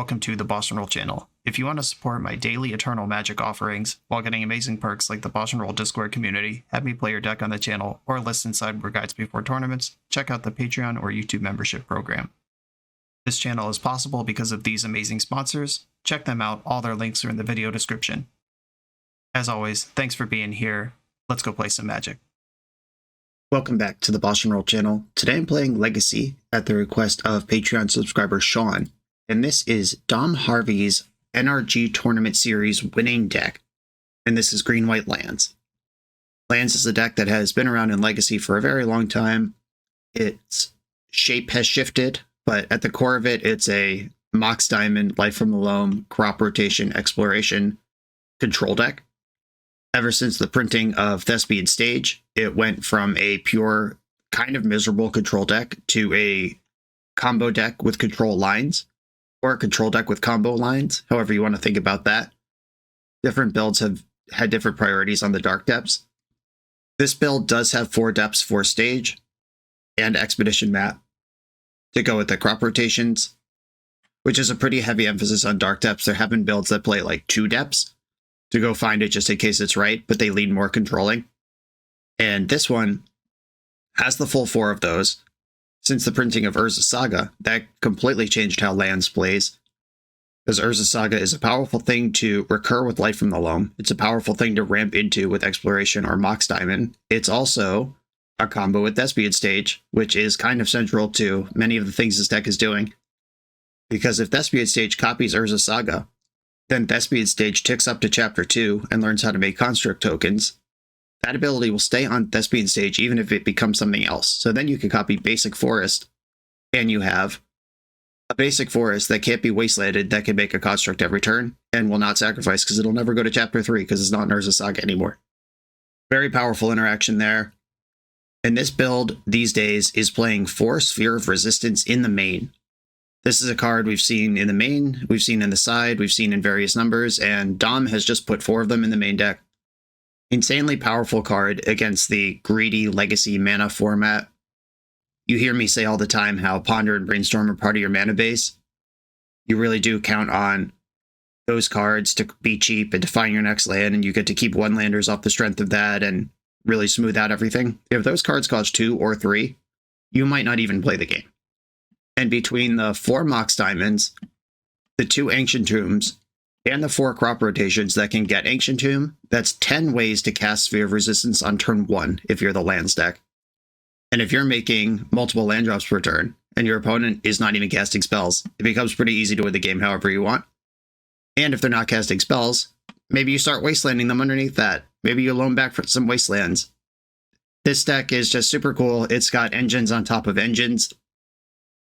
welcome to the BoshNRoll channel. If you want to support my daily Eternal Magic offerings while getting amazing perks like the BoshNRoll Discord community, have me play your deck on the channel, or listen sideboard guides before tournaments, check out the Patreon or YouTube membership program. This channel is possible because of these amazing sponsors. Check them out, all their links are in the video description. As always, thanks for being here. Let's go play some Magic. Welcome back to the BoshNRoll channel. Today I'm playing Legacy at the request of Patreon subscriber Sean, and this is Dom Harvey's NRG Tournament Series winning deck, and this is Green-White Lands. Lands is a deck that has been around in Legacy for a very long time. Its shape has shifted, but at the core of it, it's a Mox Diamond, Life from the Loam, Crop Rotation, Exploration control deck. Ever since the printing of Thespian Stage, it went from a pure, kind of miserable control deck to a combo deck with control lines, or a control deck with combo lines, however you want to think about that. Different builds have had different priorities on the dark depths. This build does have 4 depths for Stage and Expedition map to go with the crop rotations, which is a pretty heavy emphasis on dark depths. There have been builds that play like 2 depths to go find it just in case it's right, but they lean more controlling. And this one has the full 4 of those. Since the printing of Urza Saga, that completely changed how lands plays. Because Urza Saga is a powerful thing to recur with Life from the Loam. It's a powerful thing to ramp into with Exploration or Mox Diamond. It's also a combo with Thespian Stage, which is kind of central to many of the things this deck is doing. Because if Thespian Stage copies Urza Saga, then Thespian Stage ticks up to Chapter 2 and learns how to make construct tokens. That ability will stay on Thespian Stage even if it becomes something else. So then you can copy Basic Forest, and you have a Basic Forest that can't be wastelanded that can make a construct every turn, and will not sacrifice because it'll never go to Chapter 3 because it's not in Urza Saga anymore. Very powerful interaction there. And this build these days is playing 4 Sphere of Resistance in the main. This is a card we've seen in the main, we've seen in the side, we've seen in various numbers, and Dom has just put 4 of them in the main deck. Insanely powerful card against the greedy Legacy mana format. You hear me say all the time how Ponder and Brainstorm are part of your mana base. You really do count on those cards to be cheap and to find your next land, and you get to keep 1-landers off the strength of that and really smooth out everything. If those cards cost 2 or 3, you might not even play the game. And between the 4 Mox Diamonds, the 2 Ancient Tombs, and the 4 crop rotations that can get Ancient Tomb, that's 10 ways to cast Sphere of Resistance on turn 1 if you're the lands deck. And if you're making multiple land drops per turn, and your opponent is not even casting spells, it becomes pretty easy to win the game however you want. And if they're not casting spells, maybe you start wastelanding them underneath that. Maybe you loan back for some wastelands. This deck is just super cool. It's got engines on top of engines.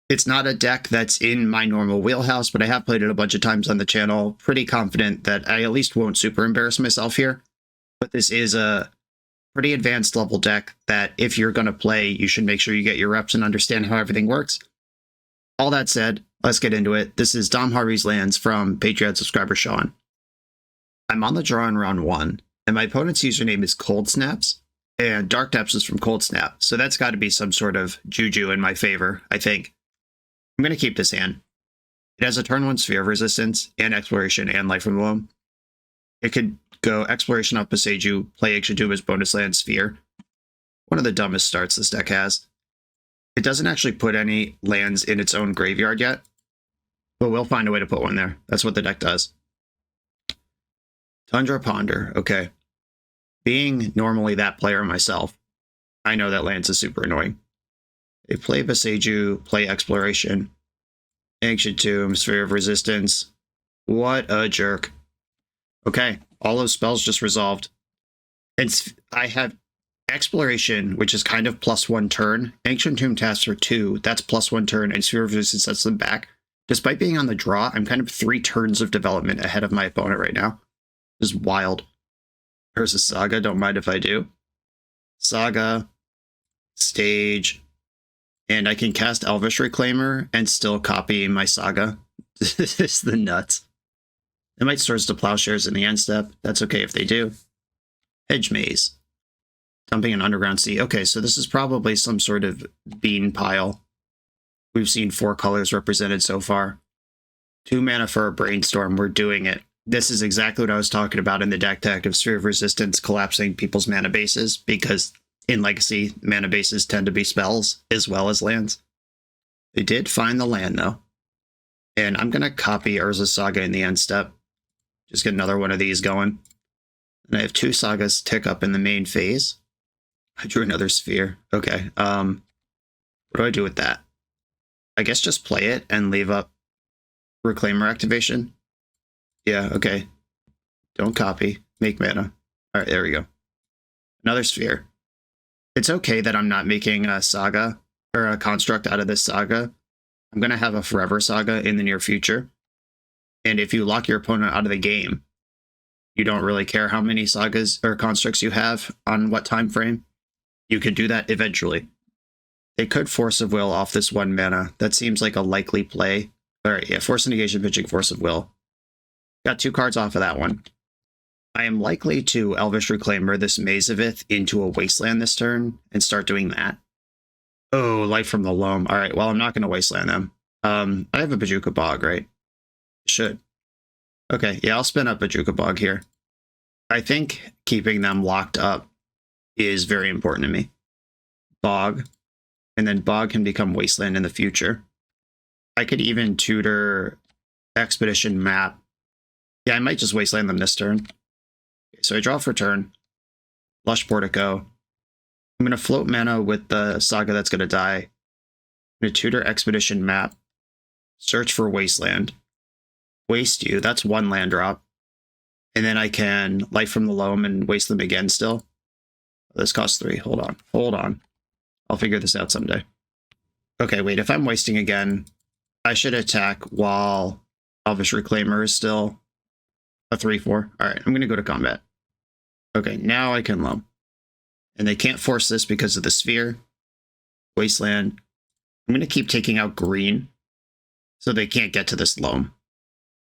It's not a deck that's in my normal wheelhouse, but I have played it a bunch of times on the channel. Pretty confident that I at least won't super embarrass myself here. But this is a pretty advanced level deck that if you're going to play, you should make sure you get your reps and understand how everything works. All that said, let's get into it. This is Dom Harvey's Lands from Patreon subscriber Sean. I'm on the draw in round 1, and my opponent's username is Cold Snaps, and Dark Depths is from Cold Snap, so that's got to be some sort of juju in my favor, I think. I'm going to keep this hand. It has a turn 1 Sphere of Resistance, and Exploration, and Life from the Loam. It could go Exploration off Boseiju, play Ancient Tomb as bonus land Sphere. One of the dumbest starts this deck has. It doesn't actually put any lands in its own graveyard yet, but we'll find a way to put one there. That's what the deck does. Tundra Ponder, okay. Being normally that player myself, I know that lands is super annoying. They play Boseiju, play Exploration, Ancient Tomb, Sphere of Resistance. What a jerk. Okay, all those spells just resolved. And I have Exploration, which is kind of +1 turn. Ancient Tomb tasks are 2, that's +1 turn, and Sphere of Resistance sets them back. Despite being on the draw, I'm kind of 3 turns of development ahead of my opponent right now. This is wild. There's a Saga, don't mind if I do. Saga, Stage, and I can cast Elvish Reclaimer and still copy my Saga. This is the nuts. They might Swords to Plowshares in the end step. That's okay if they do. Hedge Maze. Dumping an Underground Sea. Okay, so this is probably some sort of bean pile. We've seen 4 colors represented so far. 2 mana for a Brainstorm. We're doing it. This is exactly what I was talking about in the deck tech of Sphere of Resistance collapsing people's mana bases, because in Legacy, mana bases tend to be spells as well as lands. They did find the land, though. And I'm going to copy Urza's Saga in the end step. Just get another one of these going. And I have 2 sagas tick up in the main phase. I drew another sphere. Okay. What do I do with that? I guess just play it and leave up Reclaimer activation. Yeah, okay. Don't copy. Make mana. Alright, there we go. Another sphere. It's okay that I'm not making a saga or a construct out of this saga. I'm going to have a forever saga in the near future. And if you lock your opponent out of the game, you don't really care how many sagas or constructs you have on what time frame. You could do that eventually. They could Force of Will off this 1 mana. That seems like a likely play. Alright, yeah, Force of Negation, pitching Force of Will. Got 2 cards off of that one. I am likely to Elvish Reclaimer this Maze of Ith into a Wasteland this turn and start doing that. Oh, Life from the Loam. Alright, well, I'm not going to Wasteland them. I have a Bojuka Bog, right? Should. Okay, yeah, I'll spin up Bojuka Bog here. I think keeping them locked up is very important to me. Bog. And then Bog can become Wasteland in the future. I could even tutor Expedition Map. Yeah, I might just Wasteland them this turn. Okay, so I draw for turn. Lush Portico. I'm going to float mana with the saga that's going to die. I'm going to tutor Expedition Map. Search for Wasteland. Waste you. That's 1 land drop. And then I can Life from the Loam and waste them again still. This costs 3. Hold on. Hold on. I'll figure this out someday. Okay, wait. If I'm wasting again, I should attack while Elvish Reclaimer is still a 3/4. Alright, I'm going to go to combat. Okay, now I can Loam. And they can't force this because of the sphere. Wasteland. I'm going to keep taking out green so they can't get to this Loam.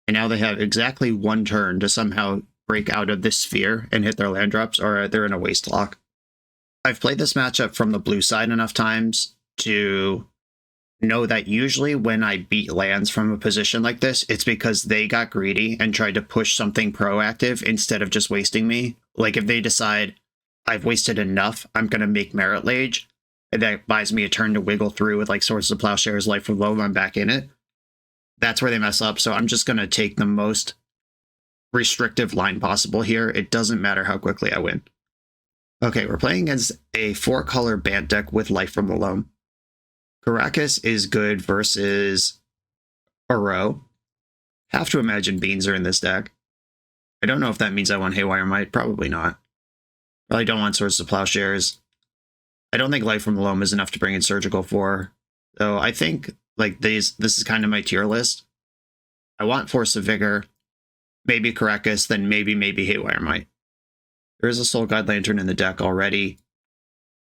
And now they have exactly 1 turn to somehow break out of this sphere and hit their land drops, or they're in a waste lock. I've played this matchup from the blue side enough times to know that usually when I beat lands from a position like this, it's because they got greedy and tried to push something proactive instead of just wasting me. Like if they decide, I've wasted enough, I'm going to make Merit Lage, and that buys me a turn to wiggle through with like Swords of Plowshares, Life from Loam, I'm back in it. That's where they mess up, so I'm just going to take the most restrictive line possible here. It doesn't matter how quickly I win. Okay, we're playing against a 4-color Bant deck with Life from the Loam. Caracas is good versus Uro. Have to imagine Beans are in this deck. I don't know if that means I want Haywire Might. Probably not. Probably don't want Swords of Plowshares. I don't think Life from the Loam is enough to bring in Surgical for. So I think like this is kind of my tier list. I want Force of Vigor, maybe Caracas, then maybe Haywire Might. There is a Soul Guide Lantern in the deck already.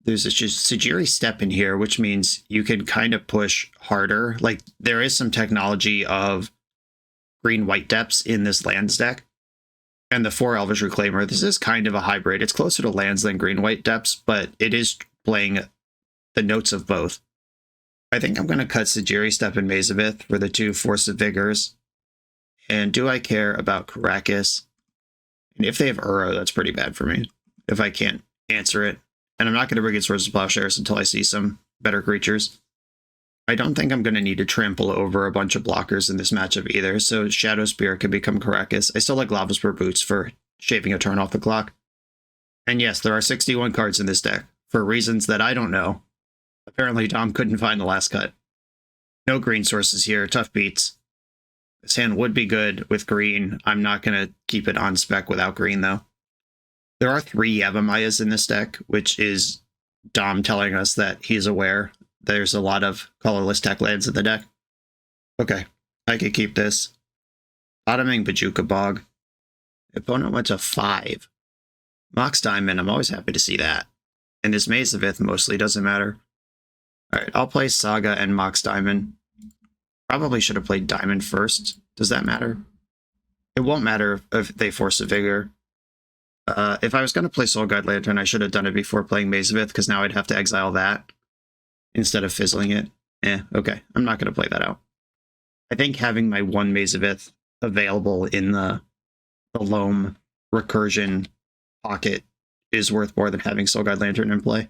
There's a Sajiri Step in here, which means you can kind of push harder. Like, there is some technology of green-white depths in this lands deck. And the 4 Elvish Reclaimer, this is kind of a hybrid. It's closer to lands than green-white depths, but it is playing the notes of both. I think I'm going to cut Sajiri Step and Maze of Ith for the 2 Force of Vigors. And do I care about Caracas? And if they have Uro, that's pretty bad for me, if I can't answer it. And I'm not going to bring in Swords of Plowshares until I see some better creatures. I don't think I'm going to need to trample over a bunch of blockers in this matchup either, so Shadow Spear can become Caracas. I still like Lava Spur Boots for shaving a turn off the clock. And yes, there are 61 cards in this deck, for reasons that I don't know. Apparently Dom couldn't find the last cut. No green sources here, tough beats. This hand would be good with green. I'm not going to keep it on spec without green, though. There are 3 Yavamayas in this deck, which is Dom telling us that he's aware there's a lot of colorless tech lands in the deck. Okay, I could keep this. Bottoming Bojuka Bog. Opponent went to 5. Mox Diamond, I'm always happy to see that. And this Maze of Ith mostly doesn't matter. Alright, I'll play Saga and Mox Diamond. Probably should have played Diamond first. Does that matter? It won't matter if they Force a Vigor. If I was going to play Soul Guide Lantern, I should have done it before playing Maze of Ith, because now I'd have to exile that instead of fizzling it. Okay. I'm not going to play that out. I think having my one Mazavith available in the Loam recursion pocket is worth more than having Soul Guide Lantern in play.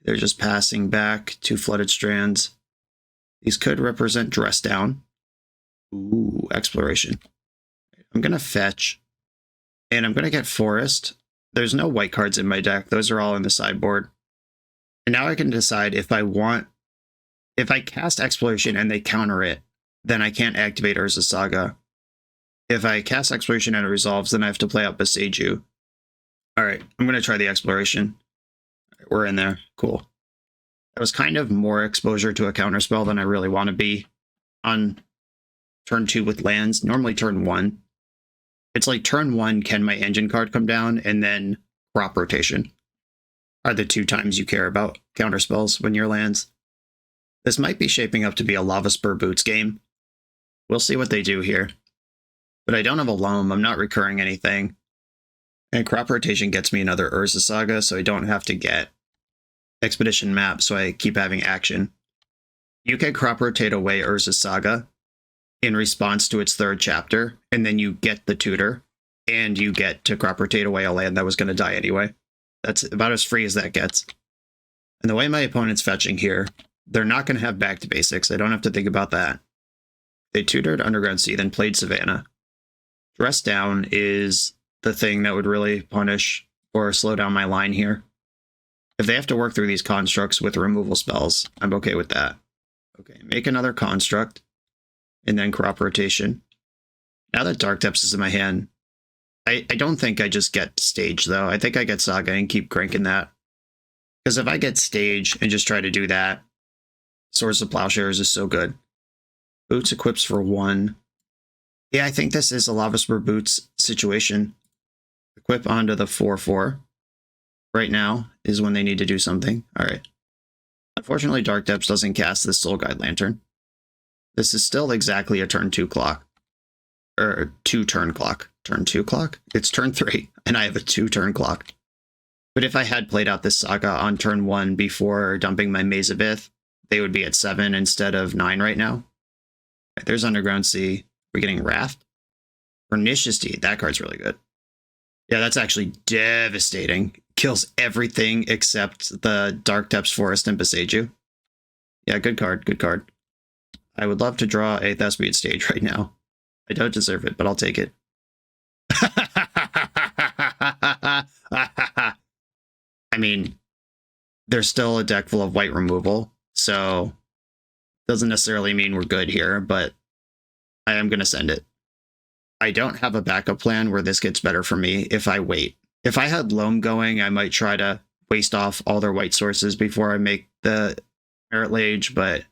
They're just passing back 2 Flooded Strands. These could represent Dress Down. Ooh, Exploration. I'm going to fetch, and I'm going to get Forest. There's no white cards in my deck. Those are all in the sideboard. And now I can decide if I cast Exploration and they counter it, then I can't activate Urza's Saga. If I cast Exploration and it resolves, then I have to play out Boseiju. All right, I'm going to try the Exploration. Right, we're in there. Cool. That was kind of more exposure to a counterspell than I really want to be on turn 2 with lands. Normally turn 1. It's like turn 1, can my engine card come down, and then crop rotation are the 2 times you care about counterspells when you're lands. This might be shaping up to be a Lava Spur Boots game. We'll see what they do here. But I don't have a Loam, I'm not recurring anything. And crop rotation gets me another Urza Saga, so I don't have to get Expedition Map, so I keep having action. You can crop rotate away Urza Saga in response to its 3rd chapter, and then you get the tutor, and you get to crop rotate away a land that was going to die anyway. That's about as free as that gets. And the way my opponent's fetching here, they're not going to have back to basics. I don't have to think about that. They tutored Underground Sea, then played Savannah. Dress Down is the thing that would really punish or slow down my line here. If they have to work through these constructs with removal spells, I'm okay with that. Okay, make another construct, and then crop rotation. Now that Dark Depths is in my hand, I don't think I just get Stage, though. I think I get Saga and keep cranking that. Because if I get Stage and just try to do that, Swords of Plowshares is so good. Boots equips for 1. Yeah, I think this is a Lava Spur Boots situation. Equip onto the 4/4. Right now is when they need to do something. All right. Unfortunately, Dark Depths doesn't cast this Soul Guide Lantern. This is still exactly a turn 2 clock. Or 2 turn clock. Turn 2 clock? It's turn 3, and I have a 2 turn clock. But if I had played out this Saga on turn 1 before dumping my Mazavith, they would be at 7 instead of 9 right now. Right, there's Underground Sea. We're getting Raft. Pernicious Deed. That card's really good. Yeah, that's actually devastating. Kills everything except the Dark Depths Forest and Boseiju. Yeah, good card, good card. I would love to draw a Thespian Stage right now. I don't deserve it, but I'll take it. I mean, there's still a deck full of white removal, so doesn't necessarily mean we're good here, but I am going to send it. I don't have a backup plan where this gets better for me if I wait. If I had Loam going, I might try to waste off all their white sources before I make the Merit Lage, but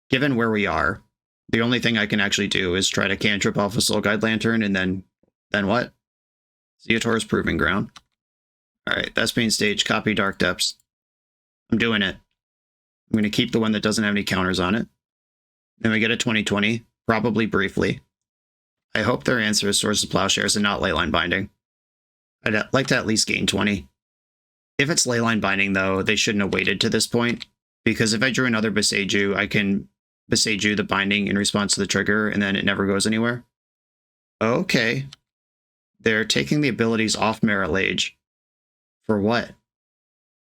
given where we are, the only thing I can actually do is try to cantrip off a Soul Guide Lantern, and then what? Zeotor's Proving Ground. Alright, Thespian Stage, copy Dark Depths. I'm doing it. I'm going to keep the one that doesn't have any counters on it. Then we get a 2020, probably briefly. I hope their answer is Swords of Plowshares and not Leyline Binding. I'd like to at least gain 20. If it's Leyline Binding, though, they shouldn't have waited to this point, because if I drew another Boseiju, I can Boseiju the Binding in response to the trigger, and then it never goes anywhere. Okay. They're taking the abilities off Merit Lage. For what?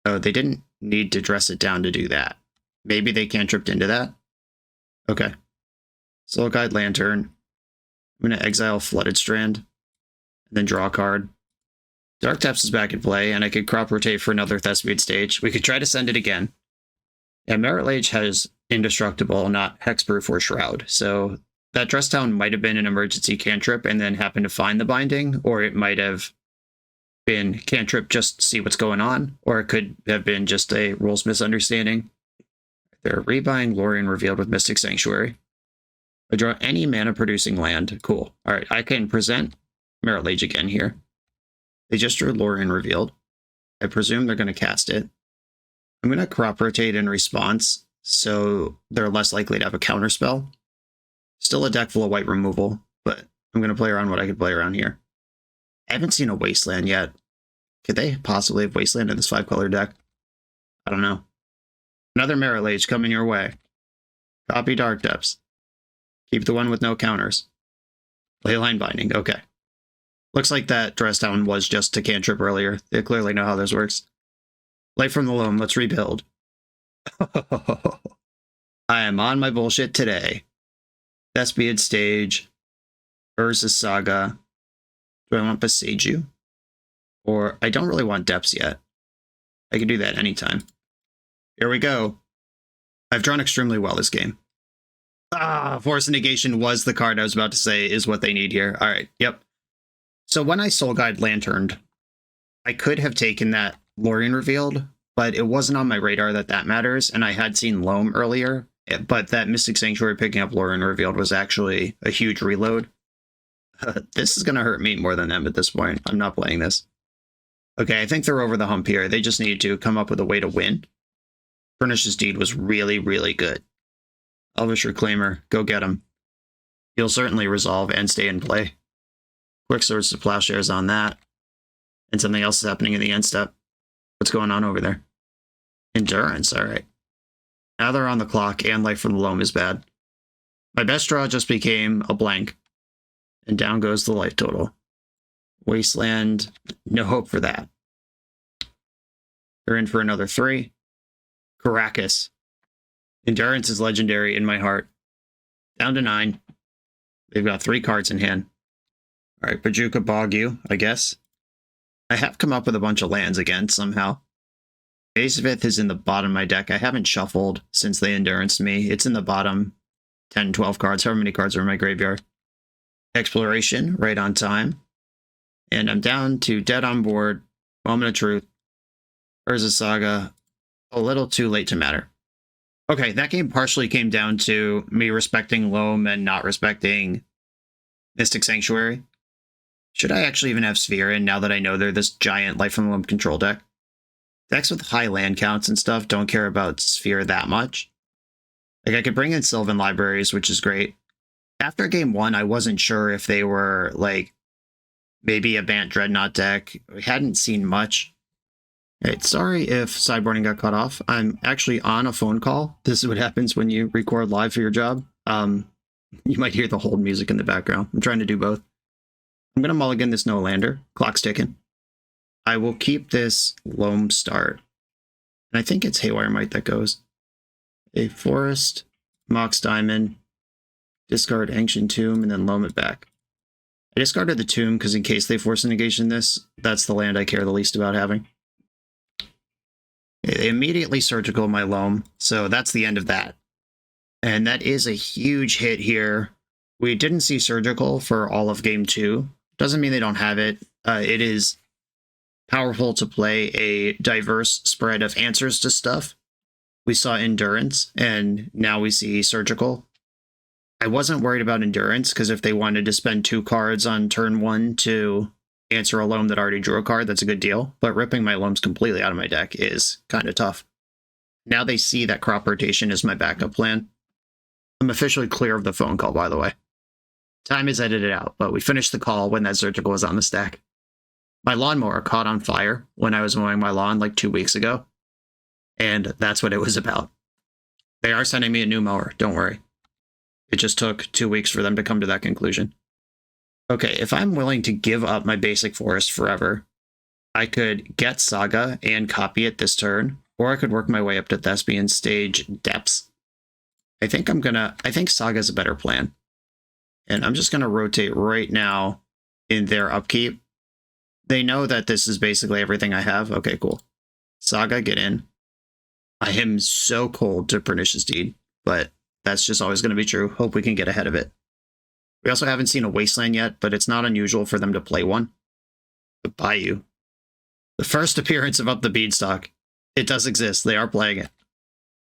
Oh, they didn't need to dress it down to do that. Maybe they cantripped into that? Okay. Soul Guide Lantern. I'm going to exile Flooded Strand, and then draw a card. Dark Depths is back in play, and I could crop rotate for another Thespian Stage. We could try to send it again. Yeah, Merit Lage has Indestructible, not Hexproof or Shroud, so that Dress Down might have been an emergency cantrip and then happened to find the binding, or it might have been cantrip just to see what's going on, or it could have been just a rules misunderstanding. They're rebuying Lorien Revealed with Mystic Sanctuary. I draw any mana-producing land. Cool. All right, I can present Merit Lage again here. They just drew Lorien Revealed. I presume they're going to cast it. I'm going to crop rotate in response, so they're less likely to have a counterspell. Still a deck full of white removal, but I'm going to play around what I could play around here. I haven't seen a Wasteland yet. Could they possibly have Wasteland in this 5-color deck? I don't know. Another Merit Lage coming your way. Copy Dark Depths. Keep the one with no counters. Leyline Binding, okay. Looks like that dress down was just a cantrip earlier. They clearly know how this works. Light from the Loam, let's rebuild. I am on my bullshit today. Thespian Stage. Urza Saga. Do I want Beseiju? Or I don't really want Depths yet. I can do that anytime. Here we go. I've drawn extremely well this game. Force Negation was the card I was about to say is what they need here. All right, yep. So when I Soul Guide Lanterned, I could have taken that Lorien Revealed, but it wasn't on my radar that matters, and I had seen Loam earlier, but that Mystic Sanctuary picking up Lorien Revealed was actually a huge reload. This is going to hurt me more than them at this point. I'm not playing this. Okay, I think they're over the hump here. They just need to come up with a way to win. Pernicious Deed was really, really good. Elvish Reclaimer, go get him. He'll certainly resolve and stay in play. Quick Swords to Plowshares on that. And something else is happening in the end step. What's going on over there? Endurance, alright. Now they're on the clock, and Life from the Loam is bad. My best draw just became a blank. And down goes the life total. Wasteland, no hope for that. They're in for another 3. Caracas. Endurance is legendary in my heart. Down to 9. They've got 3 cards in hand. Alright, Pajuka Bogu, I guess. I have come up with a bunch of lands again, somehow. Azavith is in the bottom of my deck. I haven't shuffled since they Enduranced me. It's in the bottom 10, 12 cards, however many cards are in my graveyard. Exploration, right on time. And I'm down to Dead on Board, Moment of Truth, Urza Saga, a little too late to matter. Okay, that game partially came down to me respecting Loam and not respecting Mystic Sanctuary. Should I actually even have Sphere in now that I know they're this giant Life from the Loam control deck? Decks with high land counts and stuff don't care about Sphere that much. Like, I could bring in Sylvan Libraries, which is great. After game 1, I wasn't sure if they were, like, maybe a Bant Dreadnought deck. We hadn't seen much. Alright, sorry if sideboarding got cut off. I'm actually on a phone call. This is what happens when you record live for your job. You might hear the hold music in the background. I'm trying to do both. I'm going to mulligan this no-lander. Clock's ticking. I will keep this Loam start. And I think it's Haywire Might that goes. A Forest, Mox Diamond, discard Ancient Tomb, and then Loam it back. I discarded the Tomb because in case they force a negation this, that's the land I care the least about having. They immediately surgical my Loam, so that's the end of that. And that is a huge hit here. We didn't see surgical for all of game 2. Doesn't mean they don't have it. It is powerful to play a diverse spread of answers to stuff. We saw Endurance, and now we see Surgical. I wasn't worried about Endurance, because if they wanted to spend 2 cards on turn 1 to answer a Loam that already drew a card, that's a good deal. But ripping my Loams completely out of my deck is kind of tough. Now they see that Crop Rotation is my backup plan. I'm officially clear of the phone call, by the way. Time is edited out, but we finished the call when that Surgical was on the stack. My lawnmower caught on fire when I was mowing my lawn like 2 weeks ago. And that's what it was about. They are sending me a new mower, don't worry. It just took 2 weeks for them to come to that conclusion. Okay, if I'm willing to give up my basic forest forever, I could get Saga and copy it this turn, or I could work my way up to Thespian Stage Depths. I think Saga's a better plan. And I'm just going to rotate right now in their upkeep. They know that this is basically everything I have. Okay, cool. Saga, get in. I am so cold to Pernicious Deed, but that's just always going to be true. Hope we can get ahead of it. We also haven't seen a Wasteland yet, but it's not unusual for them to play one. The Bayou. The first appearance of Up the Beanstalk. It does exist. They are playing it.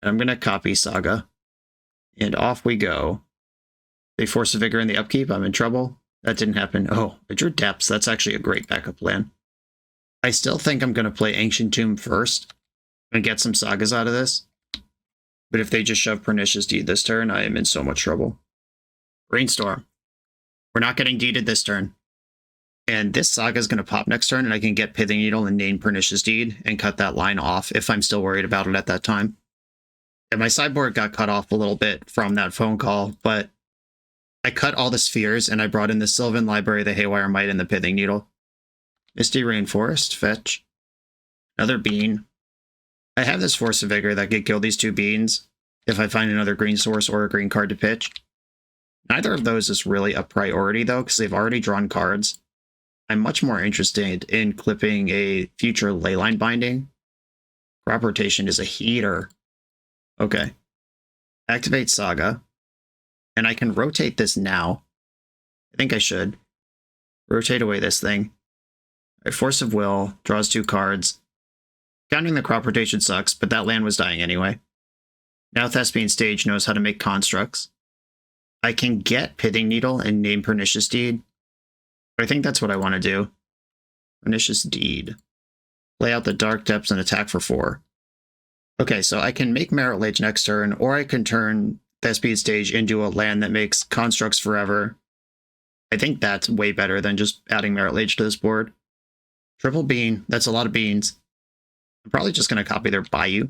And I'm going to copy Saga. And off we go. They force a Vigor in the upkeep. I'm in trouble. That didn't happen. Oh, I drew Depths. That's actually a great backup plan. I still think I'm going to play Ancient Tomb first and get some Sagas out of this. But if they just shove Pernicious Deed this turn, I am in so much trouble. Rainstorm. We're not getting deeded this turn. And this Saga is going to pop next turn, and I can get Pithing Needle and name Pernicious Deed and cut that line off if I'm still worried about it at that time. And my sideboard got cut off a little bit from that phone call, but I cut all the spheres and I brought in the Sylvan Library, the Haywire Might, and the Pithing Needle. Misty Rainforest, fetch. Another bean. I have this Force of Vigor that could kill these 2 beans if I find another green source or a green card to pitch. Neither of those is really a priority, though, because they've already drawn cards. I'm much more interested in clipping a future Leyline Binding. Crop Rotation is a heater. Okay. Activate Saga. And I can rotate this now. I think I should. Rotate away this thing. Right, Force of Will, draws 2 cards. Counting the crop rotation sucks, but that land was dying anyway. Now Thespian Stage knows how to make constructs. I can get Pithing Needle and name Pernicious Deed. I think that's what I want to do. Pernicious Deed. Play out the Dark Depths and attack for 4. Okay, so I can make Merit Lage next turn, or I can turn Thespian Stage into a land that makes constructs forever. I think that's way better than just adding Merit Lage to this board. Triple Bean, that's a lot of beans. I'm probably just going to copy their Bayou.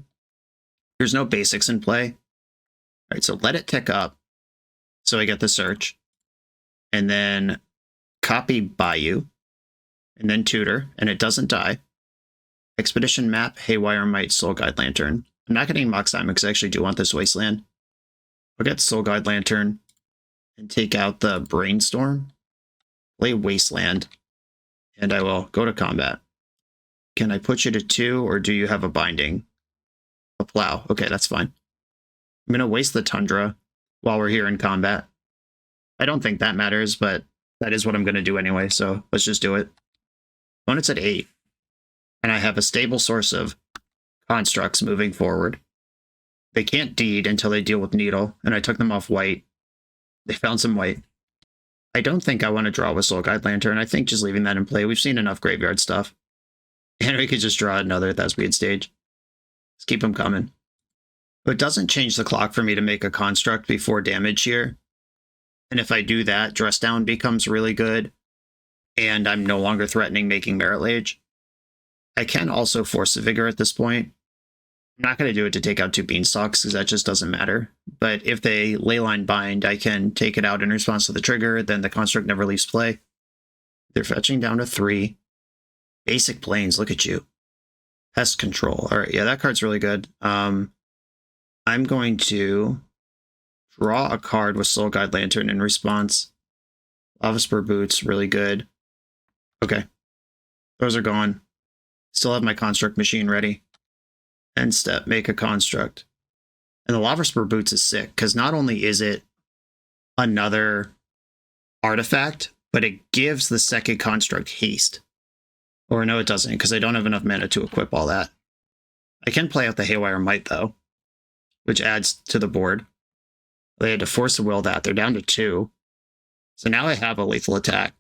There's no basics in play. All right, so let it tick up. So I get the search. And then copy Bayou. And then tutor, and it doesn't die. Expedition Map, Haywire Might, Soul Guide Lantern. I'm not getting Mox Diamond because I actually do want this Wasteland. I'll get Soul Guide Lantern and take out the Brainstorm. Play Wasteland. And I will go to combat. Can I put you to 2, or do you have a binding? A plow. Okay, that's fine. I'm going to waste the Tundra while we're here in combat. I don't think that matters, but that is what I'm going to do anyway, so let's just do it. Opponent's at 8. And I have a stable source of constructs moving forward. They can't deed until they deal with Needle, and I took them off white. They found some white. I don't think I want to draw with Soul Guide Lantern. I think just leaving that in play. We've seen enough graveyard stuff. And we could just draw another Thespian Stage. Let's keep them coming. But it doesn't change the clock for me to make a construct before damage here. And if I do that, Dress Down becomes really good. And I'm no longer threatening making Merit Lage. I can also Force of Vigor at this point. I'm not going to do it to take out 2 Beanstalks, because that just doesn't matter. But if they Leyline Bind, I can take it out in response to the trigger, then the construct never leaves play. They're fetching down to 3. Basic Plains, look at you. Pest Control. All right, yeah, that card's really good. I'm going to draw a card with Soul Guide Lantern in response. Lava Spur Boots, really good. Okay. Those are gone. Still have my construct machine ready. End step, make a construct. And the Lava Spur Boots is sick, because not only is it another artifact, but it gives the second construct haste. Or no, it doesn't, because I don't have enough mana to equip all that. I can play out the Haywire Might, though, which adds to the board. They had to Force of Will that. They're down to 2. So now I have a lethal attack.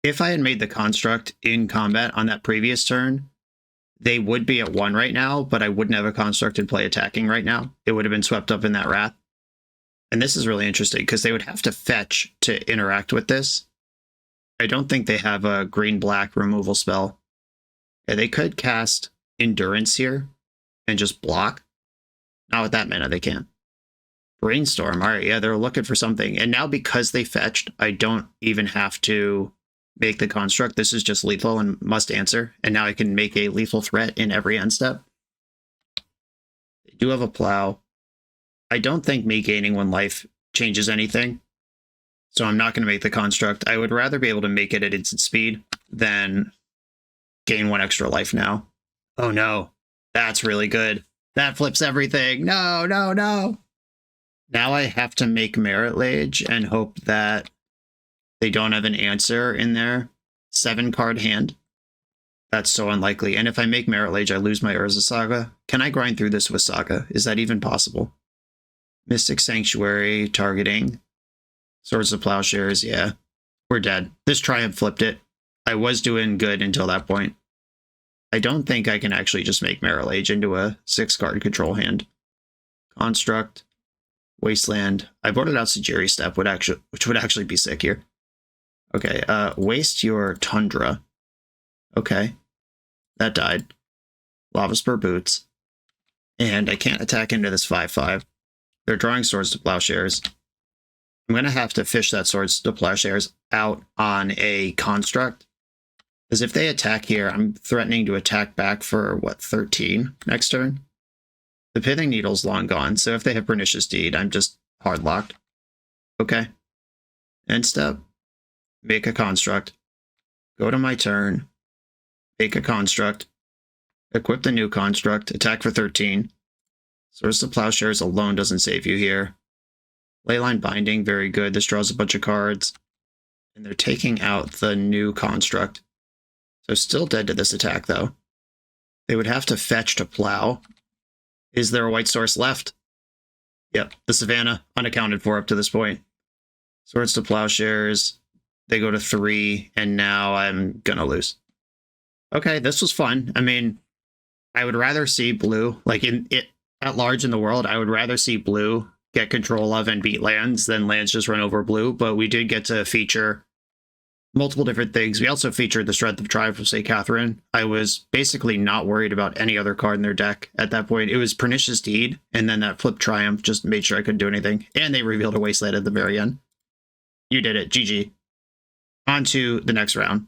If I had made the construct in combat on that previous turn, they would be at 1 right now, but I wouldn't have a construct in play attacking right now. It would have been swept up in that Wrath. And this is really interesting, because they would have to fetch to interact with this. I don't think they have a green-black removal spell. Yeah, they could cast Endurance here and just block. Not with that mana, they can't. Brainstorm, all right, yeah, they're looking for something. And now because they fetched, I don't even have to make the construct. This is just lethal and must answer. And now I can make a lethal threat in every end step. They do have a plow. I don't think me gaining 1 life changes anything. So I'm not going to make the construct. I would rather be able to make it at instant speed than gain 1 extra life now. Oh no, that's really good. That flips everything. No, no, no. Now I have to make Merit Lage and hope that they don't have an answer in their 7-card hand. That's so unlikely. And if I make Merit Lage, I lose my Urza Saga. Can I grind through this with Saga? Is that even possible? Mystic Sanctuary, targeting. Swords of Plowshares, yeah. We're dead. This Triumph flipped it. I was doing good until that point. I don't think I can actually just make Merit Lage into a 6-card control hand. Construct. Wasteland. I voted out Sejiri Step, which would actually be sick here. Okay, waste your Tundra. Okay. That died. Lava Spur Boots. And I can't attack into this 5/5. They're drawing Swords to Plowshares. I'm going to have to fish that Swords to Plowshares out on a Construct. Because if they attack here, I'm threatening to attack back for, what, 13 next turn? The Pithing Needle's long gone, so if they have Pernicious Deed, I'm just hard locked. Okay. End step. Make a Construct. Go to my turn. Make a Construct. Equip the new Construct. Attack for 13. Swords to Plowshares alone doesn't save you here. Leyline Binding, very good. This draws a bunch of cards. And they're taking out the new Construct. So still dead to this attack, though. They would have to fetch to plow. Is there a white source left? Yep, the Savannah, unaccounted for up to this point. Swords to Plowshares. They go to 3, and now I'm gonna lose. Okay, this was fun. I mean, I would rather see blue, like at large in the world, I would rather see blue get control of and beat lands than lands just run over blue, but we did get to feature multiple different things. We also featured the Strength of Triumph of St. Catherine. I was basically not worried about any other card in their deck at that point. It was Pernicious Deed, and then that Flip Triumph just made sure I couldn't do anything. And they revealed a Wasteland at the very end. You did it. GG. On to the next round.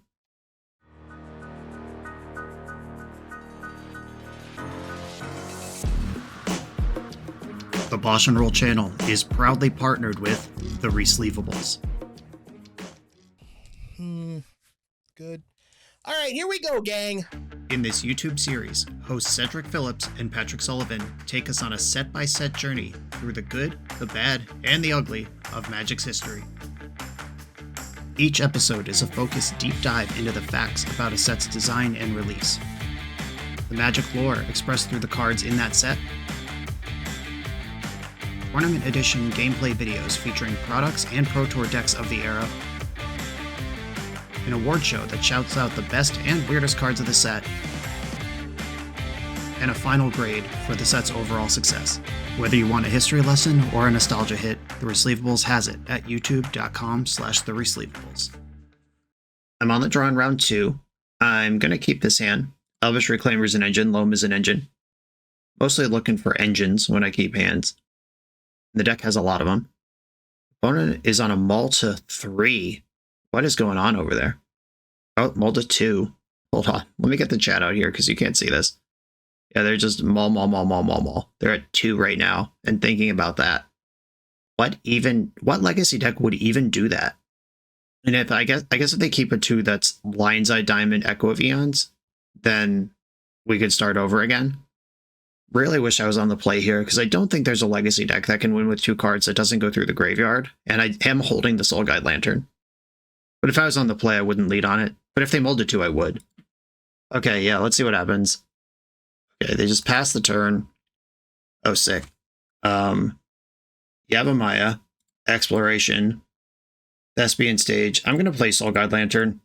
The BoshNRoll channel is proudly partnered with the Resleevables. Good. All right, here we go, gang. In this YouTube series, hosts Cedric Phillips and Patrick Sullivan take us on a set-by-set journey through the good, the bad, and the ugly of Magic's history. Each episode is a focused deep dive into the facts about a set's design and release, the Magic lore expressed through the cards in that set, Tournament Edition gameplay videos featuring products and Pro Tour decks of the era, an award show that shouts out the best and weirdest cards of the set, and a final grade for the set's overall success. Whether you want a history lesson or a nostalgia hit, The Resleevables has it at youtube.com/theresleevables. I'm on the draw in round 2. I'm going to keep this hand. Elvish Reclaimer's an engine, Loam is an engine. Mostly looking for engines when I keep hands. The deck has a lot of them. Opponent is on a Mull to 3. What is going on over there? Oh, Mull to 2. Hold on. Let me get the chat out here because you can't see this. Yeah, they're just Mull. They're at 2 right now. And thinking about that. What legacy deck would even do that? And if I guess if they keep a 2 that's Lion's Eye Diamond Echo of Eons, then we could start over again. Really wish I was on the play here because I don't think there's a legacy deck that can win with 2 cards that doesn't go through the graveyard. And I am holding the Soul Guide Lantern. But if I was on the play, I wouldn't lead on it. But if they molded 2, I would. Okay, yeah, let's see what happens. Okay, they just passed the turn. Oh, sick. Yavimaya, Exploration, Thespian Stage. I'm going to play Soul Guide Lantern.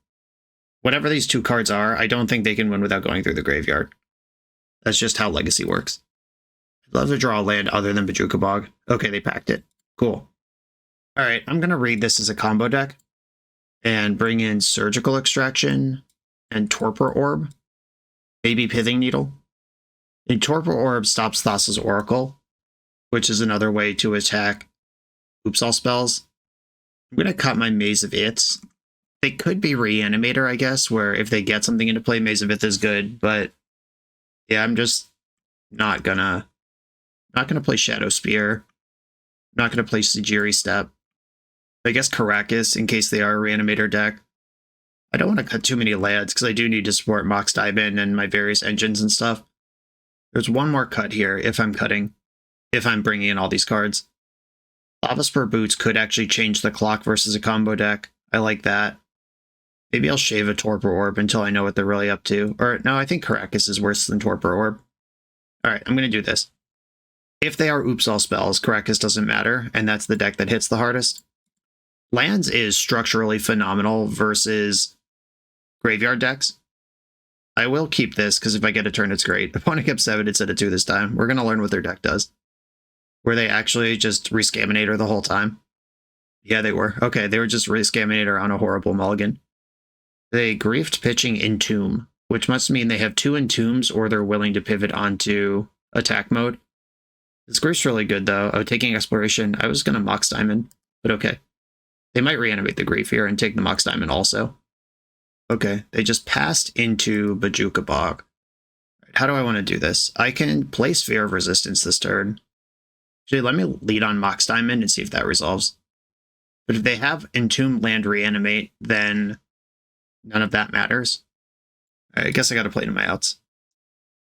Whatever these 2 cards are, I don't think they can win without going through the graveyard. That's just how Legacy works. I'd love to draw a land other than Bojuka Bog. Okay, they packed it. Cool. Alright, I'm going to read this as a combo deck and bring in Surgical Extraction and Torpor Orb. Maybe Pithing Needle. And Torpor Orb stops Thassa's Oracle, which is another way to attack Oops All spells. I'm going to cut my Maze of Its. They could be Reanimator, I guess, where if they get something into play, Maze of Ith is good, but yeah, I'm just not gonna play Shadow Spear. I'm not gonna play Sejiri Step. I guess Caracas in case they are a Reanimator deck. I don't want to cut too many lands because I do need to support Mox Diamond and my various engines and stuff. There's one more cut here if I'm bringing in all these cards. Lava Spur Boots could actually change the clock versus a combo deck. I like that. Maybe I'll shave a Torpor Orb until I know what they're really up to. Or, no, I think Caracas is worse than Torpor Orb. Alright, I'm going to do this. If they are Oops All spells, Caracas doesn't matter, and that's the deck that hits the hardest. Lands is structurally phenomenal versus graveyard decks. I will keep this, because if I get a turn, it's great. Opponent kept 7 instead of 2 this time. We're going to learn what their deck does. Were they actually just Rescaminator the whole time? Yeah, they were. Okay, they were just Rescaminator on a horrible mulligan. They griefed pitching Entomb, which must mean they have 2 Entombs or they're willing to pivot onto attack mode. This Grief's really good, though. Oh, taking Exploration. I was going to Mox Diamond, but okay. They might reanimate the Grief here and take the Mox Diamond also. Okay, they just passed into Bojuka Bog. How do I want to do this? I can play Sphere of Resistance this turn. Actually, let me lead on Mox Diamond and see if that resolves. But if they have Entombed Land Reanimate, then none of that matters. I guess I got to play to my outs.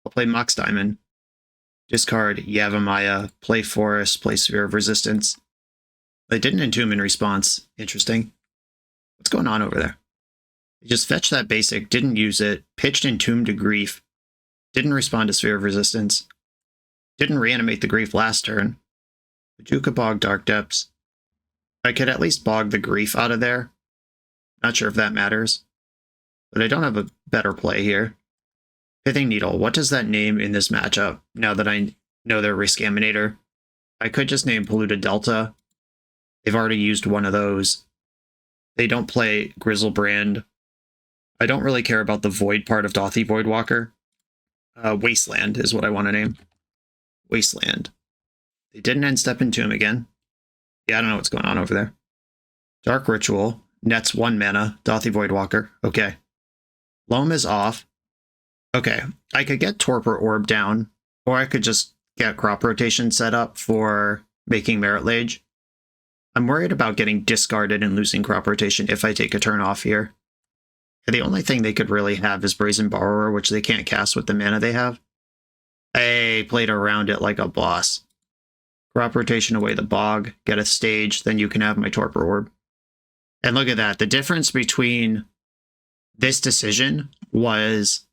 I'll play Mox Diamond. Discard Yavimaya, play Forest, play Sphere of Resistance. They didn't Entomb in response. Interesting. What's going on over there? They just fetched that basic, didn't use it, pitched Entomb to Grief, didn't respond to Sphere of Resistance, didn't reanimate the Grief last turn. Bojuka Bog, Dark Depths. I could at least bog the Grief out of there. Not sure if that matters. But I don't have a better play here. Pithing Needle, what does that name in this matchup, now that I know they're Riskaminator? I could just name Polluted Delta. They've already used one of those. They don't play Grizzlebrand. I don't really care about the Void part of Dothy Voidwalker. Wasteland is what I want to name. Wasteland. They didn't end Step Entomb again. Yeah, I don't know what's going on over there. Dark Ritual. Nets 1 mana. Dothy Voidwalker. Okay. Loam is off. Okay. I could get Torpor Orb down, or I could just get Crop Rotation set up for making Merit Lage. I'm worried about getting discarded and losing Crop Rotation if I take a turn off here. The only thing they could really have is Brazen Borrower, which they can't cast with the mana they have. I played around it like a boss. Crop Rotation away the Bog, get a stage, then you can have my Torpor Orb. And look at that. The difference between this decision was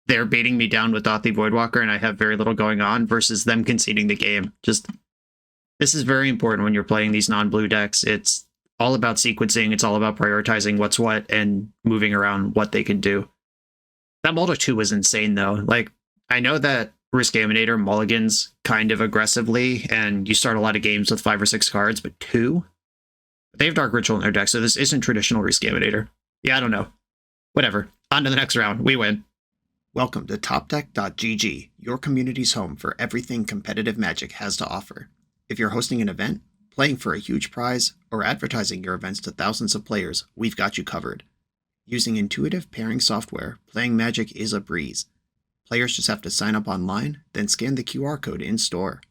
they're baiting me down with Dothy Voidwalker and I have very little going on versus them conceding the game. This is very important when you're playing these non-blue decks. It's all about sequencing. It's all about prioritizing what's what and moving around what they can do. That Mulder 2 was insane, though. Like, I know that Riskaminator mulligans kind of aggressively, and you start a lot of games with 5 or 6 cards, but 2? They have Dark Ritual in their deck, so this isn't traditional Riskaminator. Yeah, I don't know. Whatever. On to the next round. We win. Welcome to TopDeck.gg, your community's home for everything competitive Magic has to offer. If you're hosting an event, playing for a huge prize, or advertising your events to thousands of players, we've got you covered. Using intuitive pairing software, playing Magic is a breeze. Players just have to sign up online, then scan the QR code in-store.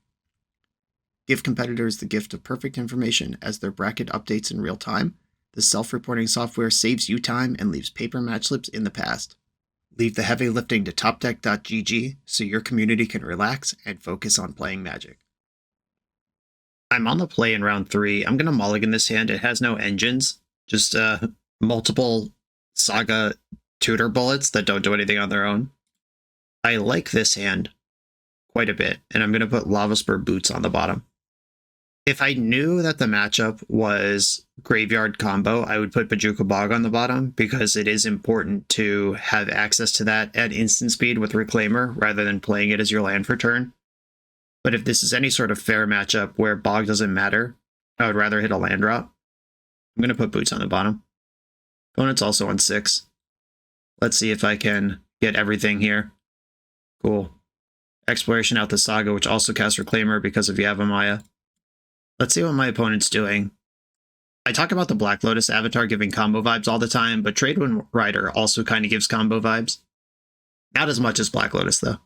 Give competitors the gift of perfect information as their bracket updates in real time. The self-reporting software saves you time and leaves paper match slips in the past. Leave the heavy lifting to TopDeck.gg so your community can relax and focus on playing Magic. I'm on the play in round 3. I'm going to mulligan this hand. It has no engines, just multiple Saga tutor bullets that don't do anything on their own. I like this hand quite a bit, and I'm going to put Lava Spur Boots on the bottom. If I knew that the matchup was Graveyard combo, I would put Bojuka Bog on the bottom because it is important to have access to that at instant speed with Reclaimer rather than playing it as your land for turn. But if this is any sort of fair matchup where Bog doesn't matter, I would rather hit a land drop. I'm going to put Boots on the bottom. Opponent's also on 6. Let's see if I can get everything here. Cool. Exploration out the Saga, which also casts Reclaimer because of Yavimaya. Let's see what my opponent's doing. I talk about the Black Lotus avatar giving combo vibes all the time, but Tradewind Rider also kind of gives combo vibes. Not as much as Black Lotus, though.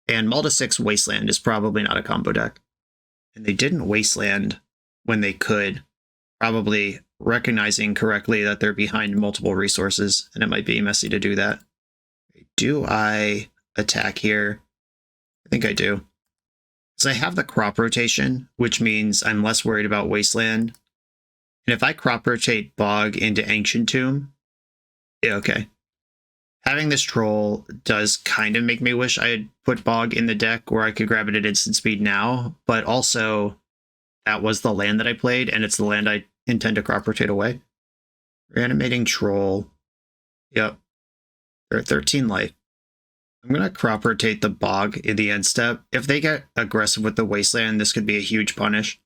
And Mulda 6 Wasteland is probably not a combo deck. And they didn't Wasteland when they could, probably recognizing correctly that they're behind multiple resources, and it might be messy to do that. Do I attack here? I think I do. So I have the Crop Rotation, which means I'm less worried about Wasteland. And if I Crop Rotate Bog into Ancient Tomb, yeah, okay. Having this troll does kind of make me wish I had put Bog in the deck where I could grab it at instant speed now, but also that was the land that I played, and it's the land I intend to Crop Rotate away. Reanimating Troll. Yep. They're at 13 life. I'm going to Crop Rotate the Bog in the end step. If they get aggressive with the Wasteland, this could be a huge punish.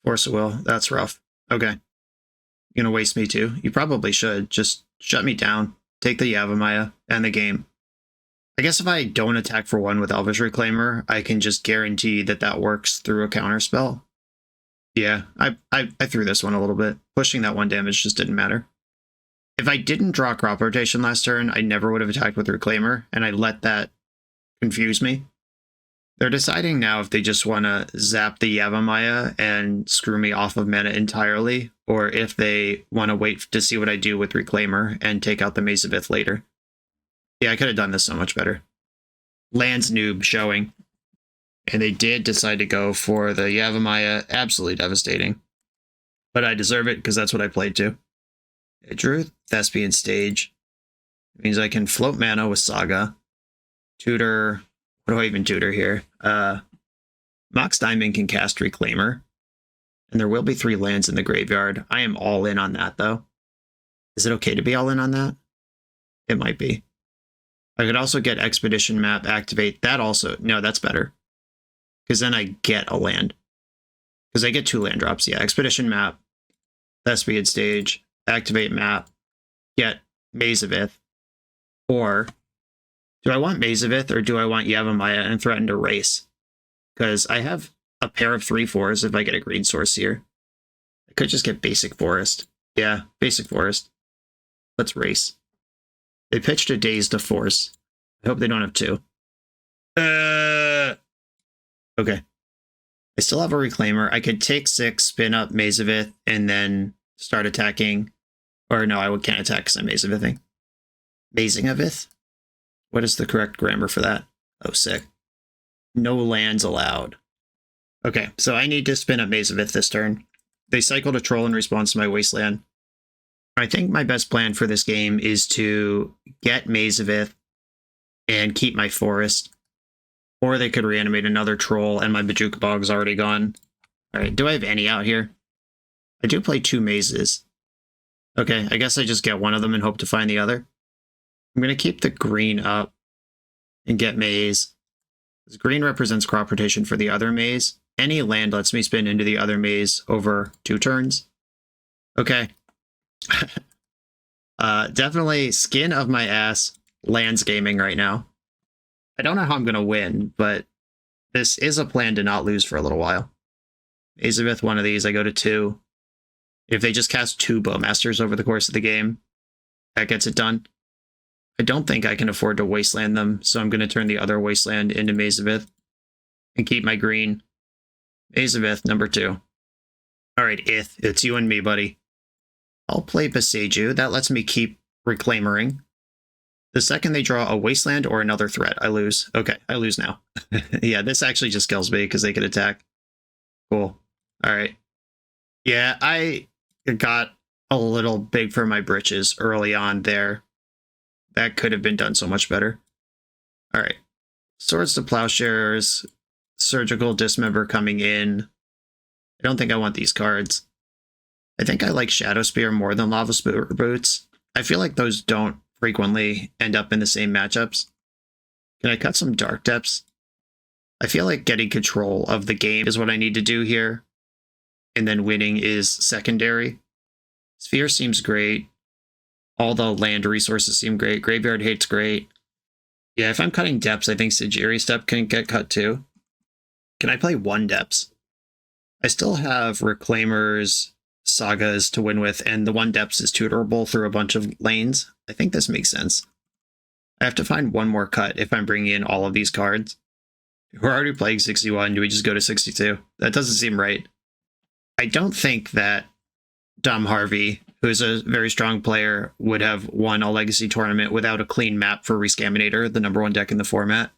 Force of Will. That's rough. Okay. You're going to waste me too? You probably should. Just shut me down. Take the Yavimaya and the game. I guess if I don't attack for 1 with Elvish Reclaimer, I can just guarantee that that works through a counterspell. Yeah, I threw this one a little bit. Pushing that 1 damage just didn't matter. If I didn't draw Crop Rotation last turn, I never would have attacked with Reclaimer, and I let that confuse me. They're deciding now if they just want to zap the Yavimaya and screw me off of mana entirely, or if they want to wait to see what I do with Reclaimer and take out the Maze of Ith later. Yeah, I could have done this so much better. Lands noob showing. And they did decide to go for the Yavimaya. Absolutely devastating. But I deserve it because that's what I played to. I drew Thespian Stage. It means I can float mana with Saga. Tutor. What do I even tutor here? Mox Diamond can cast Reclaimer. And there will be 3 lands in the graveyard. I am all in on that, though. Is it okay to be all in on that? It might be. I could also get Expedition Map, activate that also. No, that's better. Because then I get a land. Because I get 2 land drops. Yeah, Expedition Map, Thespian Stage, activate map, get Maze of Ith. Or, do I want Maze of Ith or do I want Yavimaya and threaten to race? Because I have a pair of 3/4s if I get a green source here. I could just get Basic Forest. Yeah, Basic Forest. Let's race. They pitched a Daze to Force. I hope they don't have 2. Okay. I still have a Reclaimer. I could take 6, spin up Maze of Ith, and then start attacking. Or no, I can't attack because I'm Maze of Ithing. Mazing of Ith? What is the correct grammar for that? Oh, sick. No lands allowed. Okay, so I need to spin up Maze of Ith this turn. They cycled a troll in response to my Wasteland. I think my best plan for this game is to get Maze of Ith and keep my forest. Or they could reanimate another troll and my Bajuka Bog's already gone. Alright, do I have any out here? I do play 2 mazes. Okay, I guess I just get one of them and hope to find the other. I'm going to keep the green up and get maze. This green represents crop rotation for the other maze. Any land lets me spin into the other maze over 2 turns. Okay. Definitely skin of my ass lands gaming right now. I don't know how I'm going to win, but this is a plan to not lose for a little while. Maze of Ith, one of these, I go to 2. If they just cast 2 Bowmasters over the course of the game, that gets it done. I don't think I can afford to wasteland them, so I'm going to turn the other wasteland into Maze of Ith and keep my green. Maze of Ith, number 2. Alright, Ith, it's you and me, buddy. I'll play Beseiju. That lets me keep Reclaimering. The second they draw a wasteland or another threat, I lose. Okay, I lose now. Yeah, this actually just kills me because they could attack. Cool. Alright. Yeah, I got a little big for my britches early on there. That could have been done so much better. Alright. Swords to Plowshares. Surgical Dismember coming in. I don't think I want these cards. I think I like Shadow Spear more than Lava Boots. I feel like those don't frequently end up in the same matchups. Can I cut some Dark Depths? I feel like getting control of the game is what I need to do here. And then winning is secondary. Sphere seems great. All the land resources seem great. Graveyard Hate's great. Yeah, if I'm cutting Depths, I think Sajiri Step can get cut too. Can I play 1 Depths? I still have Reclaimers, Sagas to win with, and the 1 Depths is tutorable through a bunch of lanes. I think this makes sense. I have to find 1 more cut if I'm bringing in all of these cards. We're already playing 61. Do we just go to 62? That doesn't seem right. I don't think that Dom Harvey, who is a very strong player, would have won a Legacy tournament without a clean map for Rescaminator, the number 1 deck in the format.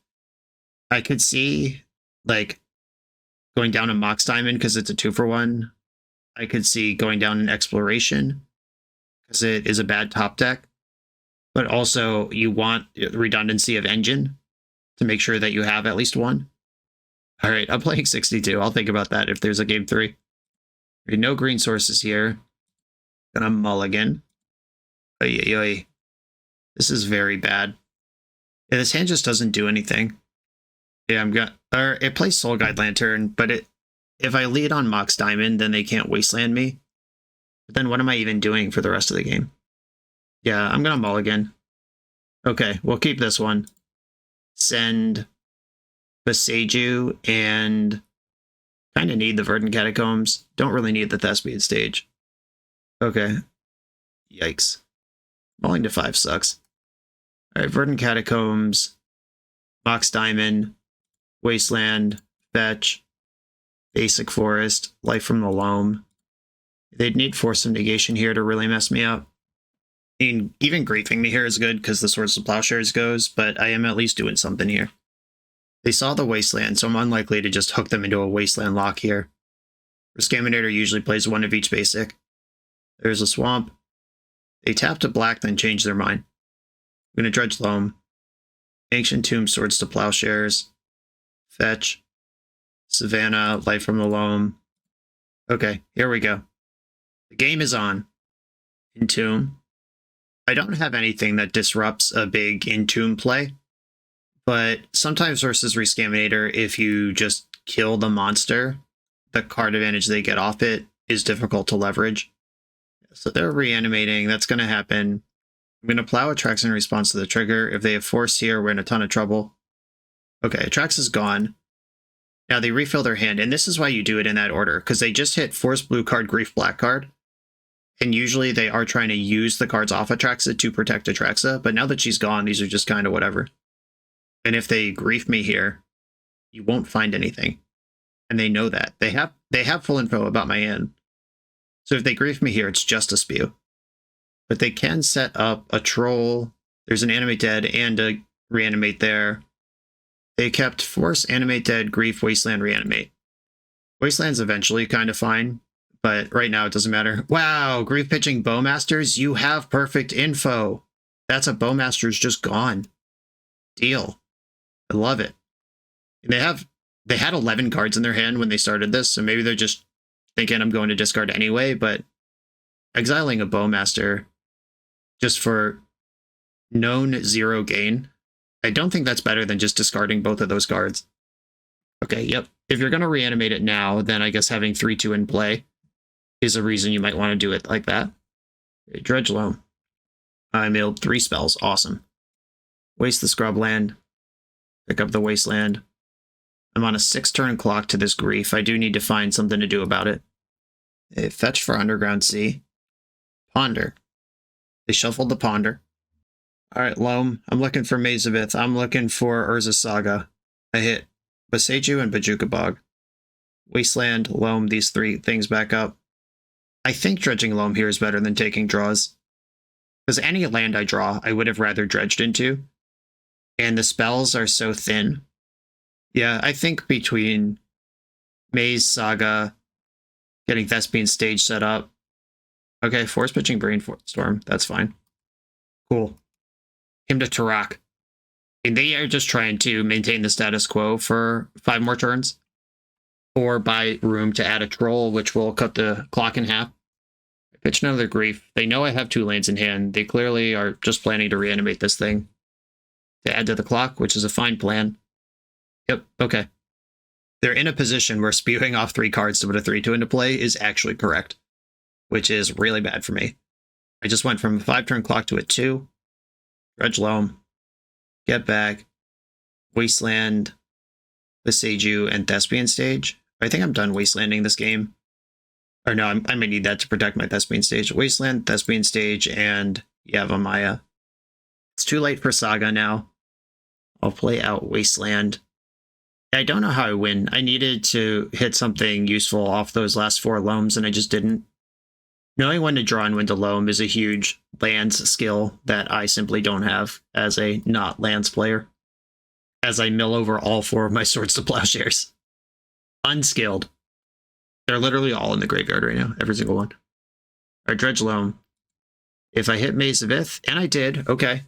I could see, like, going down a Mox Diamond because it's a 2-for-1. I could see going down an Exploration because it is a bad top deck. But also, you want redundancy of engine to make sure that you have at least 1. All right, I'm playing 62. I'll think about that if there's a game 3. No green sources here. Gonna mulligan. Oy, oy, oy. This is very bad. Yeah, this hand just doesn't do anything. Yeah, it plays Soul Guide Lantern, but if I lead on Mox Diamond, then they can't wasteland me. But then what am I even doing for the rest of the game? Yeah, I'm gonna mulligan. Okay, we'll keep this one. send Boseiju and kind of need the Verdant Catacombs. Don't really need the Thespian stage. Okay. Yikes. Falling to 5 sucks. Alright, Verdant Catacombs, Mox Diamond, Wasteland, Fetch, Basic Forest, Life from the Loam. They'd need Force of Negation here to really mess me up. I mean, even griefing me here is good because the Swords to Plowshares goes, but I am at least doing something here. They saw the Wasteland, so I'm unlikely to just hook them into a Wasteland lock here. Rescaminator usually plays one of each basic. There's a Swamp. They tap to black, then change their mind. I'm going to Dredge Loam. Ancient Tomb, Swords to Plowshares. Fetch. Savannah, Life from the Loam. Okay, here we go. The game is on. Entomb. I don't have anything that disrupts a big Entomb play, but sometimes versus Rescaminator, if you just kill the monster, the card advantage they get off it is difficult to leverage. So they're reanimating. That's going to happen. I'm going to plow Atrax in response to the trigger. If they have Force here, we're in a ton of trouble. Okay, Atrax is gone. Now they refill their hand, and this is why you do it in that order, because they just hit Force blue card, Grief black card. And usually they are trying to use the cards off Atraxa to protect Atraxa, but now that she's gone, these are just kind of whatever. And if they grief me here, you won't find anything. And they know that. They have full info about my hand. So if they grief me here, it's just a spew. But they can set up a troll. There's an Animate Dead and a Reanimate there. They kept Force, Animate Dead, Grief, Wasteland, Reanimate. Wasteland's eventually kind of fine, but right now it doesn't matter. Wow, Grief pitching Bowmasters, you have perfect info. That's a Bowmaster's just gone. Deal. I love it. And they had 11 cards in their hand when they started this, so maybe they're just thinking I'm going to discard anyway, but exiling a Bowmaster just for known 0 gain, I don't think that's better than just discarding both of those cards. Okay, yep. If you're going to reanimate it now, then I guess having 3-2 in play is a reason you might want to do it like that. Okay, Dredge Loam. I milled 3 spells. Awesome. Waste the Scrubland. Pick up the Wasteland. I'm on a 6-turn clock to this Grief. I do need to find something to do about it. They fetch for Underground Sea. Ponder. They shuffled the Ponder. Alright, Loam. I'm looking for Maze of Ith. I'm looking for Urza Saga. I hit Boseiju and Bojuka Bog. Wasteland, Loam, these 3 things back up. I think dredging Loam here is better than taking draws. Because any land I draw, I would have rather dredged into. And the spells are so thin. Yeah, I think between Maze, Saga, getting Thespian stage set up. Okay, Force pitching Brainstorm. That's fine. Cool. Him to Tarak. And they are just trying to maintain the status quo for 5 more turns. Or buy room to add a troll, which will cut the clock in half. I pitch another Grief. They know I have 2 lands in hand. They clearly are just planning to reanimate this thing. To add to the clock, which is a fine plan. Yep, okay. They're in a position where spewing off 3 cards to put a 3-2 into play is actually correct. Which is really bad for me. I just went from a 5-turn clock to a 2. Dredge Loam. Get back. Wasteland. Boseiju and Thespian stage. I think I'm done Wastelanding this game. Or no, I might need that to protect my Thespian stage. Wasteland, Thespian stage, and Yavimaya. It's too late for Saga now. I'll play out Wasteland. I don't know how I win. I needed to hit something useful off those last 4 Loams, and I just didn't. Knowing when to draw and when to loam is a huge lands skill that I simply don't have as a not lands player. As I mill over all 4 of my Swords to Plowshares. Unskilled. They're literally all in the graveyard right now, every single one. Alright, Dredge Loam. If I hit Maze of Ith, and I did, okay.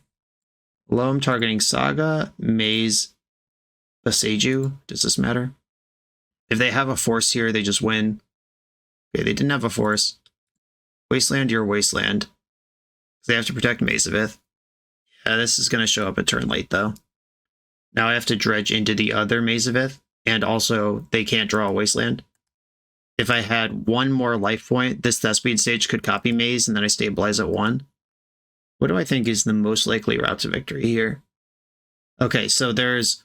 Loam targeting Saga, Maze, Boseiju. Does this matter? If they have a Force here, they just win. Okay, they didn't have a Force. Wasteland your Wasteland. They have to protect Maze of Ith. Yeah, this is going to show up a turn late, though. Now I have to dredge into the other Maze of Ith, and also they can't draw a Wasteland. If I had 1 more life point, this Thespian stage could copy Maze, and then I stabilize at 1. What do I think is the most likely route to victory here? Okay, so there's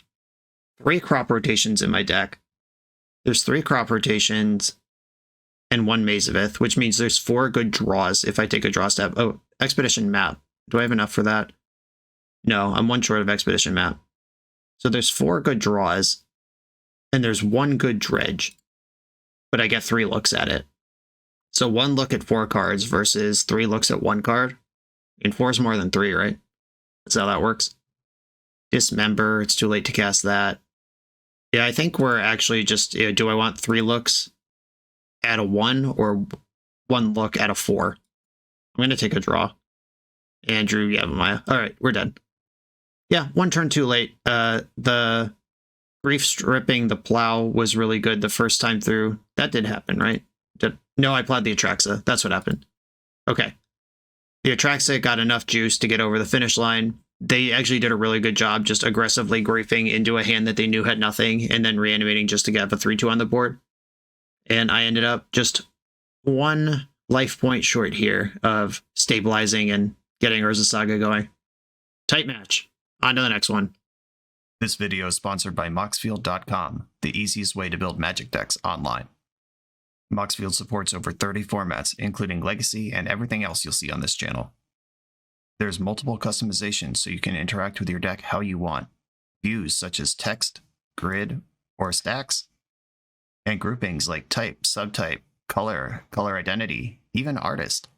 3 crop rotations in my deck. There's 3 crop rotations and 1 Mazavith, which means there's 4 good draws if I take a draw step. Oh, Expedition Map. Do I have enough for that? No, I'm 1 short of Expedition Map. So there's 4 good draws, and there's 1 good dredge, but I get 3 looks at it. So 1 look at 4 cards versus 3 looks at 1 card. And 4 is more than 3, right? That's how that works. Dismember, it's too late to cast that. Yeah, I think we're actually just, do I want 3 looks at a 1 or 1 look at a 4? I'm going to take a draw. Andrew Yavamaya. All right, we're done. Yeah, 1 turn too late. The Grief Stripping the Plow was really good the first time through. That did happen, right? No, I plowed the Atraxa. That's what happened. Okay. The Atraxa got enough juice to get over the finish line. They actually did a really good job just aggressively griefing into a hand that they knew had nothing and then reanimating just to get a 3-2 on the board. And I ended up just 1 life point short here of stabilizing and getting Urza Saga going. Tight match. On to the next one. This video is sponsored by Moxfield.com, the easiest way to build Magic decks online. Moxfield supports over 30 formats, including Legacy and everything else you'll see on this channel. There's multiple customizations so you can interact with your deck how you want. Views such as text, grid, or stacks, and groupings like type, subtype, color, color identity, even artist.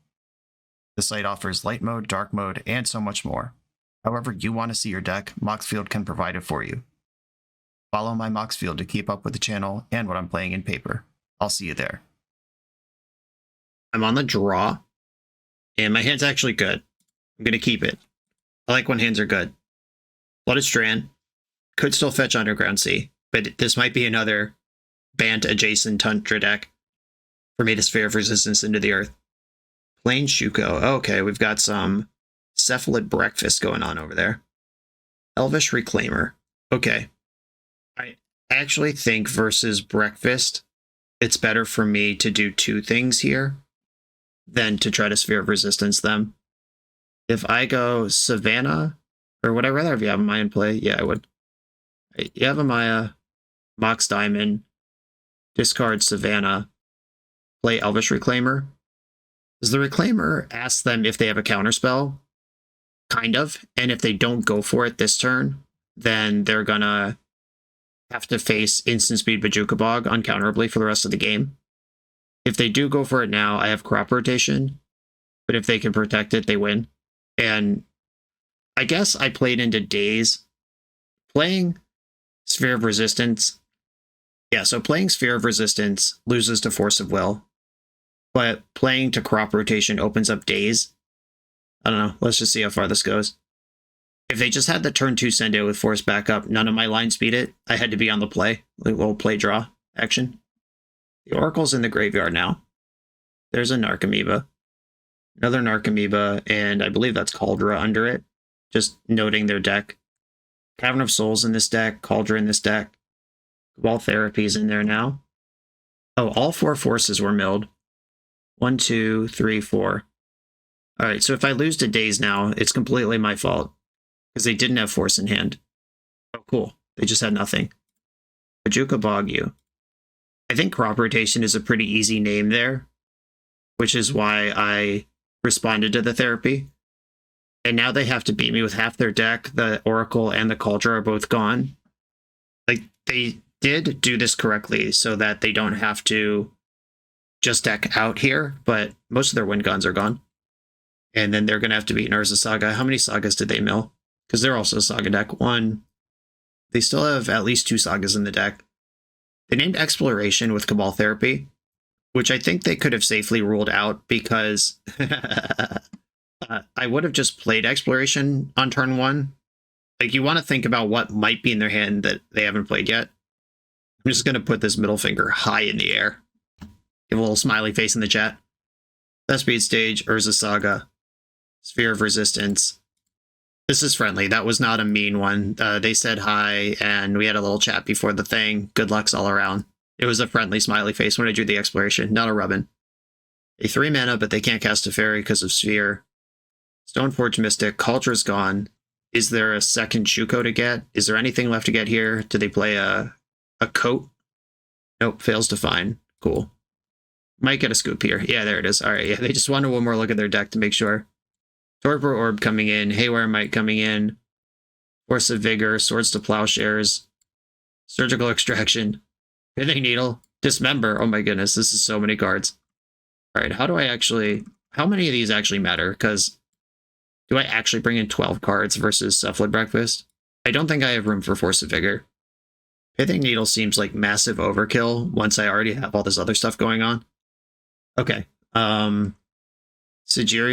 The site offers light mode, dark mode, and so much more. However you want to see your deck, Moxfield can provide it for you. Follow my Moxfield to keep up with the channel and what I'm playing in paper. I'll see you there. I'm on the draw, and my hand's actually good. I'm going to keep it. I like when hands are good. Blooded Strand. Could still fetch Underground Sea, but this might be another Bant-adjacent Tundra deck for me to Sphere of Resistance into the Earth. Plain Shuko. Okay, we've got some Cephalid Breakfast going on over there. Elvish Reclaimer. Okay. I actually think versus Breakfast, it's better for me to do 2 things here than to try to Sphere of Resistance them. If I go Savannah, or would I rather have Yavimaya in play? Yeah, I would. Yavimaya, Mox Diamond, discard Savannah, play Elvish Reclaimer. Does the Reclaimer ask them if they have a counterspell? Kind of. And if they don't go for it this turn, then they're gonna have to face Instant Speed Bajuka Bog uncounterably for the rest of the game. If they do go for it now, I have Crop Rotation, but if they can protect it, they win. And I guess I played into Daze. Playing Sphere of Resistance. Yeah, so playing Sphere of Resistance loses to Force of Will, but playing to Crop Rotation opens up Daze. I don't know. Let's just see how far this goes. If they just had the turn 2 send it with Force back up, none of my lines beat it. I had to be on the play. Like little play draw action. The Oracle's in the graveyard now. There's a Narcomoeba. Another Narcomoeba, and I believe that's Cauldra under it. Just noting their deck. Cavern of Souls in this deck, Cauldra in this deck. Cabal Therapy's in there now. Oh, all 4 forces were milled. 1, 2, 3, 4. Alright, so if I lose to Daze now, it's completely my fault. Because they didn't have Force in hand. Oh, cool. They just had nothing. Bajuka Bogyu. I think Crop Rotation is a pretty easy name there, which is why I responded to the therapy. And now they have to beat me with half their deck. The Oracle and the Cauldra are both gone. Like, they did do this correctly so that they don't have to just deck out here, but most of their win guns are gone. And then they're going to have to beat Urza Saga. How many Sagas did they mill? Because they're also a Saga deck. 1. They still have at least 2 Sagas in the deck. They named Exploration with Cabal Therapy, which I think they could have safely ruled out because I would have just played Exploration on turn 1. Like, you want to think about what might be in their hand that they haven't played yet. I'm just going to put this middle finger high in the air. Give a little smiley face in the chat. Thespian Stage, Urza Saga, Sphere of Resistance. This is friendly. That was not a mean one. They said hi, and we had a little chat before the thing. Good lucks all around. It was a friendly smiley face when I drew the Exploration, not a rubbin. A 3 mana, but they can't cast a fairy because of Sphere. Stoneforge Mystic, Cauldра's gone. Is there a second Shuko to get? Is there anything left to get here? Do they play a coat? Nope, fails to find. Cool. Might get a scoop here. Yeah, there it is. All right, yeah, they just wanted one more look at their deck to make sure. Torpor Orb coming in, Haywire Might coming in, Force of Vigor, Swords to Plowshares, Surgical Extraction, Pithing Needle, Dismember. Oh my goodness, this is so many cards. All right, how many of these actually matter? Because do I actually bring in 12 cards versus Cephalid Breakfast? I don't think I have room for Force of Vigor. Pithing Needle seems like massive overkill once I already have all this other stuff going on. Okay. Sejiri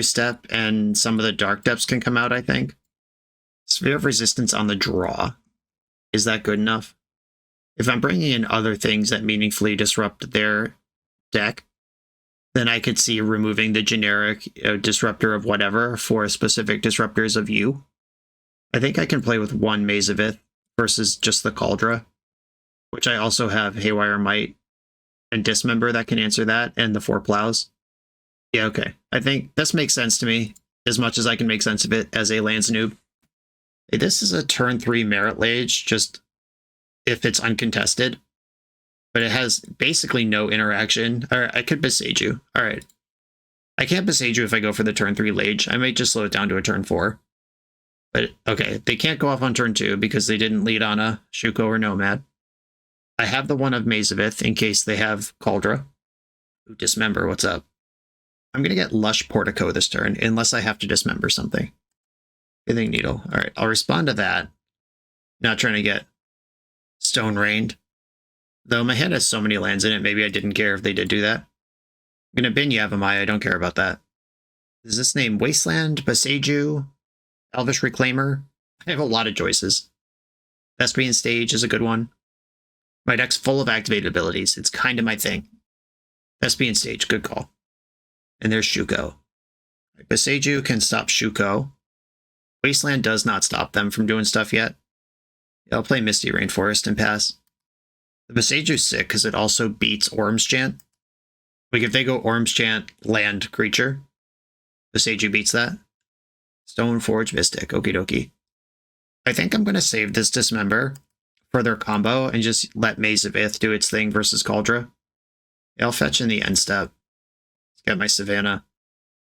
Step and some of the Dark Depths can come out, I think. Sphere of Resistance on the draw. Is that good enough? If I'm bringing in other things that meaningfully disrupt their deck, then I could see removing the generic disruptor of whatever for specific disruptors of you. I think I can play with one Mazavith versus just the Cauldra, which I also have Haywire Might and Dismember that can answer that, and the 4 Plows. Yeah, okay. I think this makes sense to me, as much as I can make sense of it as a lands noob. Hey, this is a turn 3 Merit Lage, just if it's uncontested. But it has basically no interaction. All right, I could Besage you. All right. I can't Besage you if I go for the turn 3 Lage. I might just slow it down to a turn 4. But, okay, they can't go off on turn 2 because they didn't lead on a Shuko or Nomad. I have the one of Mazavith in case they have Cauldra. Dismember, what's up? I'm going to get Lush Portico this turn, unless I have to Dismember something. Pithing Needle. All right, I'll respond to that. Not trying to get Stone Rained. Though my hand has so many lands in it, maybe I didn't care if they did do that. I'm going to bin Yavimaya, I don't care about that. Is this name Wasteland, Beseju, Elvish Reclaimer? I have a lot of choices. Thespian Stage is a good one. My deck's full of activated abilities. It's kind of my thing. Thespian Stage, good call. And there's Shuko. Beseju can stop Shuko. Wasteland does not stop them from doing stuff yet. I'll play Misty Rainforest and pass. The Beseju's sick because it also beats Ormschant. Like if they go Ormschant, land, creature, Beseju beats that. Stoneforge Mystic, okie dokie. I think I'm going to save this Dismember for their combo and just let Mazavith do its thing versus Cauldra. I'll fetch in the end step. Get my Savannah.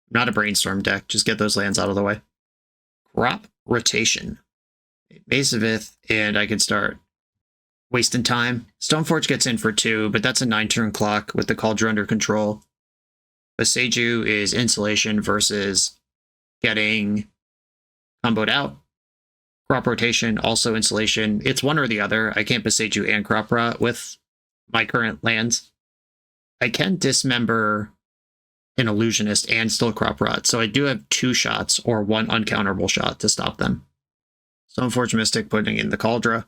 Not a Brainstorm deck, just get those lands out of the way. Crop Rotation. Mazavith, and I can start wasting time. Stoneforge gets in for 2, but that's a 9-turn clock with the Cauldra under control. Beseju is Insulation versus getting comboed out. Crop Rotation, also Insulation. It's one or the other. I can't Beseju and Crop Rot with my current lands. I can Dismember an Illusionist and still Crop Rot, so I do have 2 shots or 1 uncounterable shot to stop them. Stoneforge Mystic putting in the Cauldra,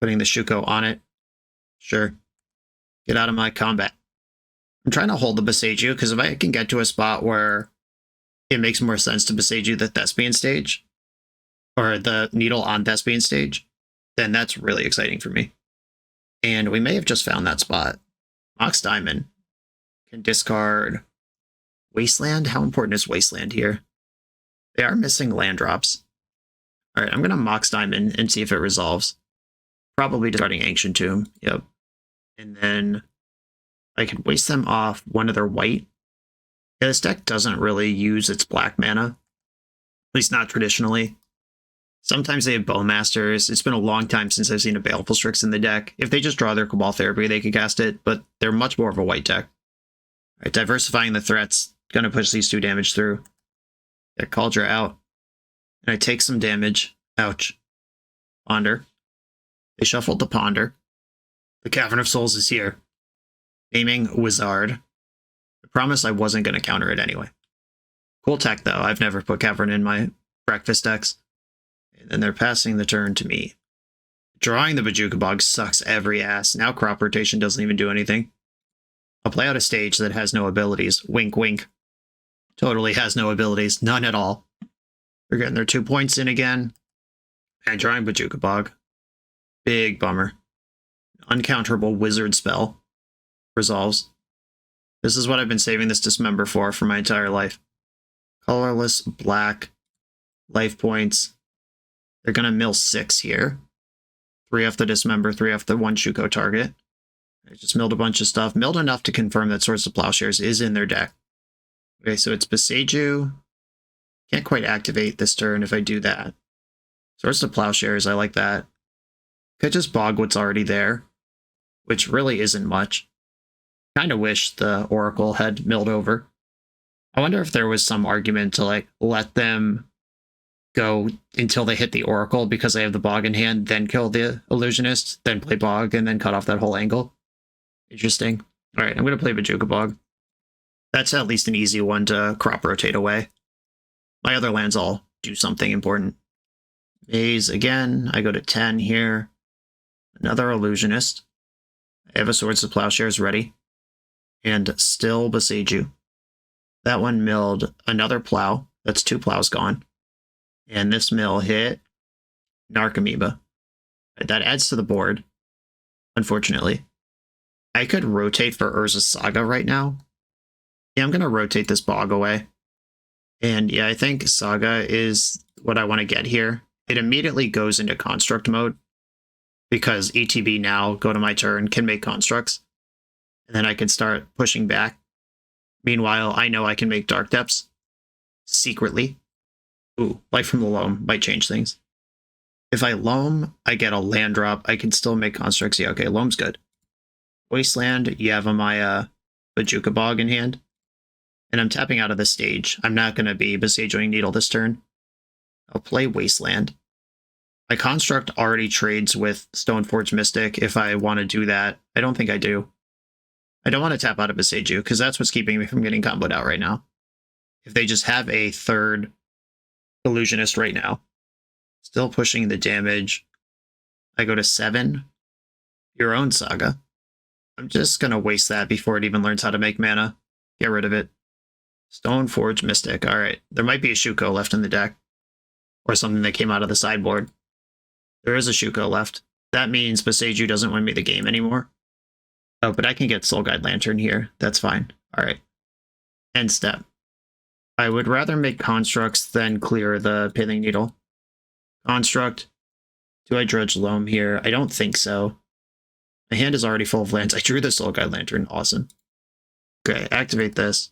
putting the Shuko on it. Sure. Get out of my combat. I'm trying to hold the Beseju, because if I can get to a spot where it makes more sense to Beseju the Thespian Stage, or the Needle on Thespian Stage, then that's really exciting for me. And we may have just found that spot. Mox Diamond can discard Wasteland. How important is Wasteland here? They are missing land drops. All right, I'm going to Mox Diamond and see if it resolves. Probably discarding Ancient Tomb. Yep. And then I could waste them off one of their white. Yeah, this deck doesn't really use its black mana. At least not traditionally. Sometimes they have Bowmasters. It's been a long time since I've seen a Baleful Strix in the deck. If they just draw their Cabal Therapy, they could cast it, but they're much more of a white deck. All right, diversifying the threats. Gonna push these 2 damage through. Get Cauldra out. And I take some damage. Ouch. Ponder. They shuffled the Ponder. The Cavern of Souls is here. Naming Wizard. I promised I wasn't going to counter it anyway. Cool tech, though. I've never put Cavern in my breakfast decks. And then they're passing the turn to me. Drawing the Bajuka Bog sucks every ass. Now Crop Rotation doesn't even do anything. I'll play out a stage that has no abilities. Wink, wink. Totally has no abilities. None at all. They're getting their 2 points in again. And drawing Bajuka Bog. Big bummer. Uncounterable wizard spell. Resolves. This is what I've been saving this Dismember for my entire life. Colorless, black, life points, They're going to mill 6 here. 3 off the Dismember, 3 off the 1 Shuko target. I just milled a bunch of stuff. Milled enough to confirm that Swords to Plowshares is in their deck. Okay, so it's Boseiju. Can't quite activate this turn if I do that. Swords to Plowshares, I like that. Could just bog what's already there, which really isn't much. Kind of wish the Oracle had milled over. I wonder if there was some argument to like let them go until they hit the Oracle because they have the bog in hand, then kill the Illusionist, then play bog, and then cut off that whole angle. Interesting. All right, I'm going to play Bojuka Bog. That's at least an easy one to crop rotate away. My other lands all do something important. Maze again. I go to 10 here. Another Illusionist. I have a Swords to Plowshares ready. And still Boseiju. That one milled another plow. That's 2 plows gone. And this mill hit Narcomoeba. That adds to the board, unfortunately. I could rotate for Urza's Saga right now. Yeah, I'm going to rotate this bog away. And yeah, I think Saga is what I want to get here. It immediately goes into construct mode because ETB now, go to my turn, can make constructs. And then I can start pushing back. Meanwhile, I know I can make Dark Depths secretly. Ooh, Life from the Loam might change things. If I Loam, I get a land drop. I can still make constructs. Yeah, okay, Loam's good. Wasteland, Yavimaya, Bojuka Bog in hand. And I'm tapping out of this stage. I'm not going to be Besiegeing Needle this turn. I'll play Wasteland. My construct already trades with Stoneforge Mystic if I want to do that. I don't think I do. I don't want to tap out of Boseiju because that's what's keeping me from getting comboed out right now. If they just have a third Illusionist right now, still pushing the damage. I go to 7. Your own Saga. I'm just going to waste that before it even learns how to make mana. Get rid of it. Stoneforge Mystic. Alright, there might be a Shuko left in the deck. Or something that came out of the sideboard. There is a Shuko left. That means Boseiju doesn't win me the game anymore. Oh, but I can get Soul Guide Lantern here. That's fine. Alright. End step. I would rather make constructs than clear the Pithing Needle. Construct. Do I Drudge Loam here? I don't think so. My hand is already full of lands. I drew the Soul Guide Lantern. Awesome. Okay, activate this.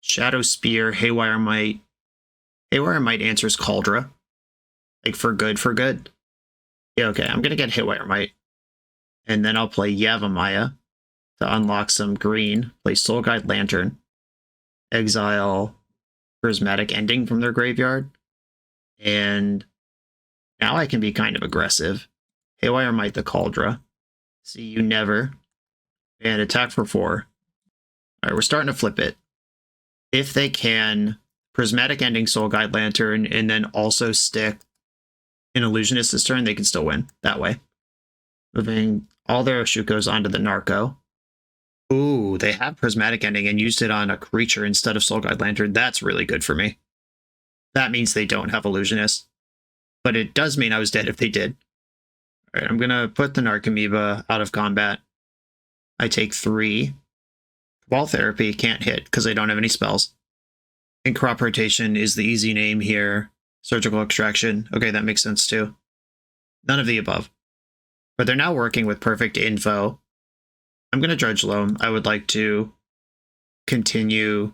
Shadow Spear, Haywire Might. Haywire Might answers Cauldra. Like, for good, for good. Yeah, okay, I'm gonna get Haywire Might. And then I'll play Yavimaya to unlock some green. Play Soul Guide Lantern. Exile Prismatic Ending from their graveyard. And now I can be kind of aggressive. Haywire Might the Cauldra. See you never. And attack for 4. Alright, we're starting to flip it. If they can Prismatic Ending Soul Guide Lantern and then also stick an Illusionist this turn, they can still win that way. Moving all their Shukos onto the Narco. Ooh, they have Prismatic Ending and used it on a creature instead of Soul Guide Lantern. That's really good for me. That means they don't have Illusionist. But it does mean I was dead if they did. Alright, I'm going to put the Narcomoeba out of combat. I take 3. Wall Therapy can't hit because I don't have any spells. And Crop Rotation is the easy name here. Surgical Extraction. Okay, that makes sense too. None of the above. But they're now working with perfect info. I'm going to Drudge Loam. I would like to continue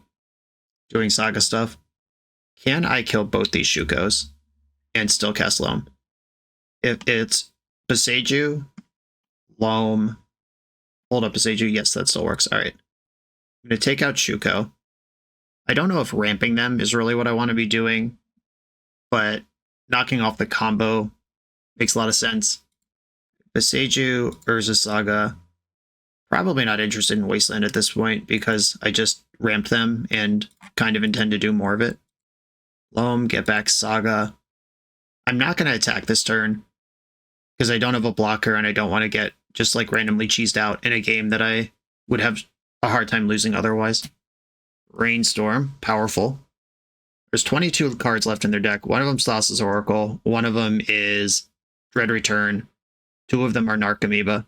doing Saga stuff. Can I kill both these Shukos and still cast Loam? If it's Boseiju, Loam, hold up Boseiju, yes, that still works. All right. I'm going to take out Shuko. I don't know if ramping them is really what I want to be doing, but knocking off the combo makes a lot of sense. Boseiju, Urza Saga. Probably not interested in Wasteland at this point because I just ramped them and kind of intend to do more of it. Loam, get back Saga. I'm not going to attack this turn because I don't have a blocker and I don't want to get just like randomly cheesed out in a game that I would have a hard time losing otherwise. Rainstorm, powerful. There's 22 cards left in their deck. One of them's Thassa's Oracle. One of them is Dread Return. 2 of them are Narcomoeba.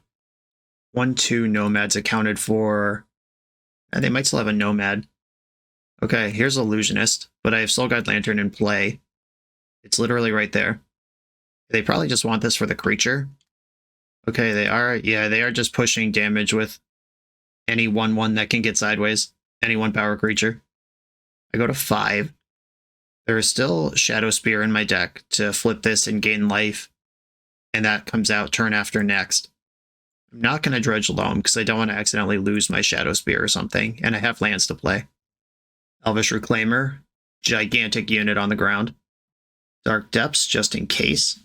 1, 2 Nomads accounted for. And they might still have a Nomad. Okay, here's Illusionist, but I have Soul Guide Lantern in play. It's literally right there. They probably just want this for the creature. Okay, they are. Yeah, they are just pushing damage with any 1/1 that can get sideways. Any 1-power creature. I go to 5. There is still Shadow Spear in my deck to flip this and gain life. And that comes out turn after next. I'm not going to Dredge Loam because I don't want to accidentally lose my Shadow Spear or something. And I have lands to play. Elvish Reclaimer. Gigantic unit on the ground. Dark Depths just in case.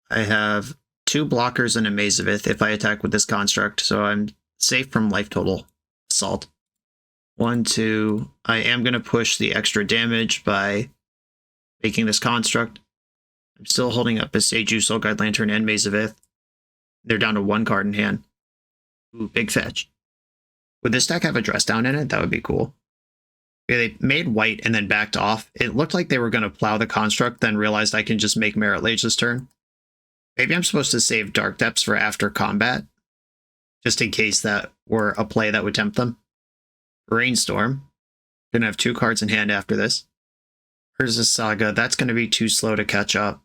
I have 2 blockers and a Maze of Ith if I attack with this construct. So I'm safe from life total assault. 1, 2. I am going to push the extra damage by making this construct. I'm still holding up Beseju, Soul Guide Lantern, and Maze of Ith. They're down to 1 card in hand. Ooh, big fetch. Would this deck have a dress down in it? That would be cool. Yeah, they made white and then backed off. It looked like they were going to plow the construct, then realized I can just make Merit Lage this turn. Maybe I'm supposed to save Dark Depths for after combat, just in case that were a play that would tempt them. Rainstorm. Gonna have 2 cards in hand after this. Here's a Saga. That's going to be too slow to catch up.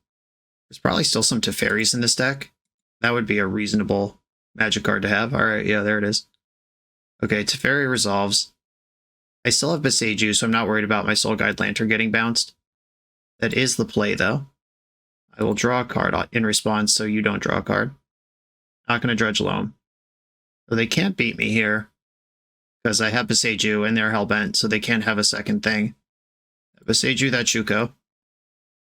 There's probably still some Teferis in this deck. That would be a reasonable Magic card to have. Alright, yeah, there it is. Okay, Teferi resolves. I still have Beseju, so I'm not worried about my Soul Guide Lantern getting bounced. That is the play, though. I will draw a card in response, so you don't draw a card. Not going to Dredge Loam. So they can't beat me here, because I have Beseju and they're Hellbent, so they can't have a second thing. Beseju that Shuko.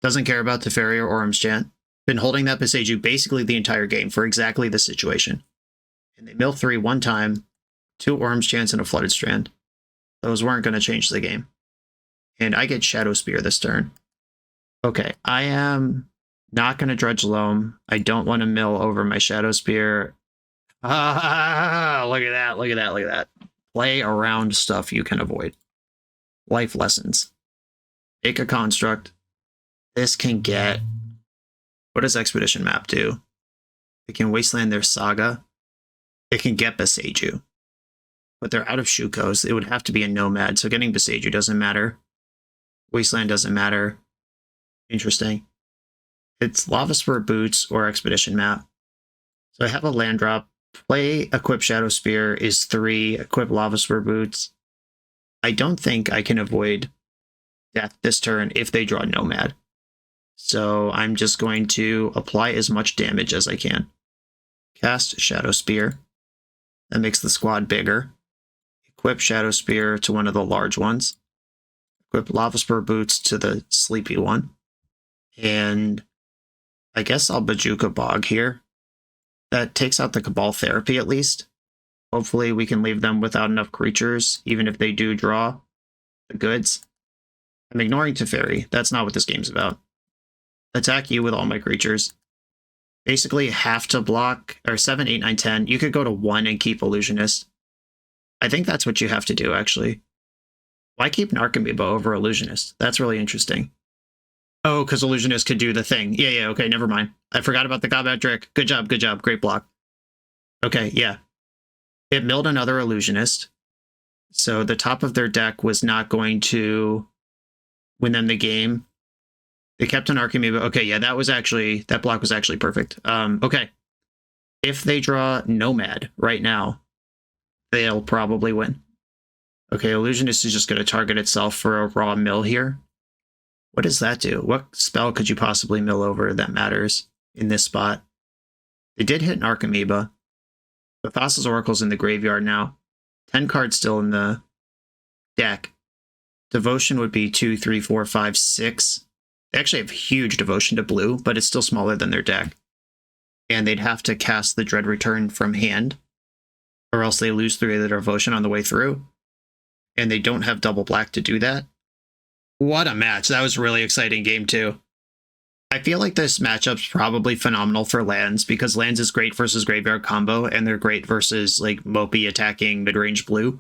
Doesn't care about Teferi or Orm's Chant. Been holding that Beseju basically the entire game for exactly this situation. And they mill 3 one time, 2 Orm's Chants and a Flooded Strand. Those weren't going to change the game. And I get Shadow Spear this turn. Okay, I am not going to Dredge Loam. I don't want to mill over my Shadow Spear. Ah, look at that, look at that, look at that. Play around stuff you can avoid. Life lessons. Make a construct. This can get... What does Expedition Map do? It can Wasteland their Saga. It can get Beseju. But they're out of Shukos. It would have to be a Nomad, so getting Beseju doesn't matter. Wasteland doesn't matter. Interesting. It's Lava Spur Boots or Expedition Map. So I have a land drop. Play Equip Shadow Spear is 3. Equip Lava Spur Boots. I don't think I can avoid death this turn if they draw Nomad. So I'm just going to apply as much damage as I can. Cast Shadow Spear. That makes the squad bigger. Equip Shadow Spear to one of the large ones. Equip Lava Spur Boots to the sleepy one. And I guess I'll Bajuka Bog here. That takes out the Cabal Therapy at least. Hopefully we can leave them without enough creatures, even if they do draw the goods. I'm ignoring Teferi. That's not what this game's about. Attack you with all my creatures. Basically have to block, or 7, 8, 9, 10. You could go to 1 and keep Illusionist. I think that's what you have to do, actually. Why keep Narcomoeba over Illusionist? That's really interesting. Oh, because Illusionist could do the thing. Yeah, okay, never mind. I forgot about the Combat Trick. Good job, great block. Okay, yeah. It milled another Illusionist. So the top of their deck was not going to win them the game. They kept an Archimedes. Okay, yeah, that block was actually perfect. Okay. If they draw Nomad right now, they'll probably win. Okay, Illusionist is just going to target itself for a raw mill here. What does that do? What spell could you possibly mill over that matters in this spot? They did hit an Archimedes. The Thassa's Oracle's in the graveyard now. 10 cards still in the deck. Devotion would be 2, 3, 4, 5, 6. They actually have huge devotion to blue, but it's still smaller than their deck. And they'd have to cast the Dread Return from hand, or else they lose 3 of their devotion on the way through. And they don't have double black to do that. What a match. That was a really exciting game too. I feel like this matchup's probably phenomenal for lands, because lands is great versus graveyard combo, and they're great versus like Mopey attacking mid-range blue.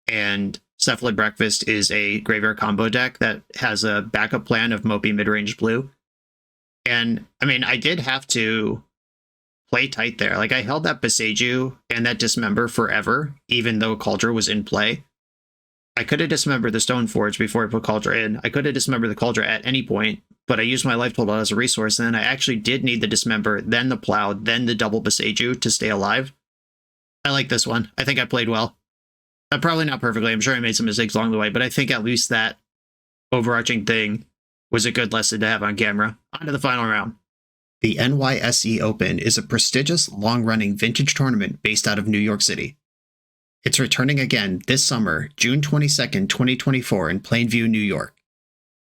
And Cephalid Breakfast is a graveyard combo deck that has a backup plan of Mopey mid-range blue. And I mean, I did have to play tight there. Like I held that Beseju and that Dismember forever, even though Cauldron was in play. I could have dismembered the Stoneforge before I put Cauldron in. I could have dismembered the Cauldron at any point, but I used my life total as a resource, and then I actually did need the Dismember, then the Plow, then the double Beseiju to stay alive. I like this one. I think I played well. Probably not perfectly. I'm sure I made some mistakes along the way, but I think at least that overarching thing was a good lesson to have on camera. On to the final round. The NYSE Open is a prestigious, long-running vintage tournament based out of New York City. It's returning again this summer, June 22nd, 2024 in Plainview, New York.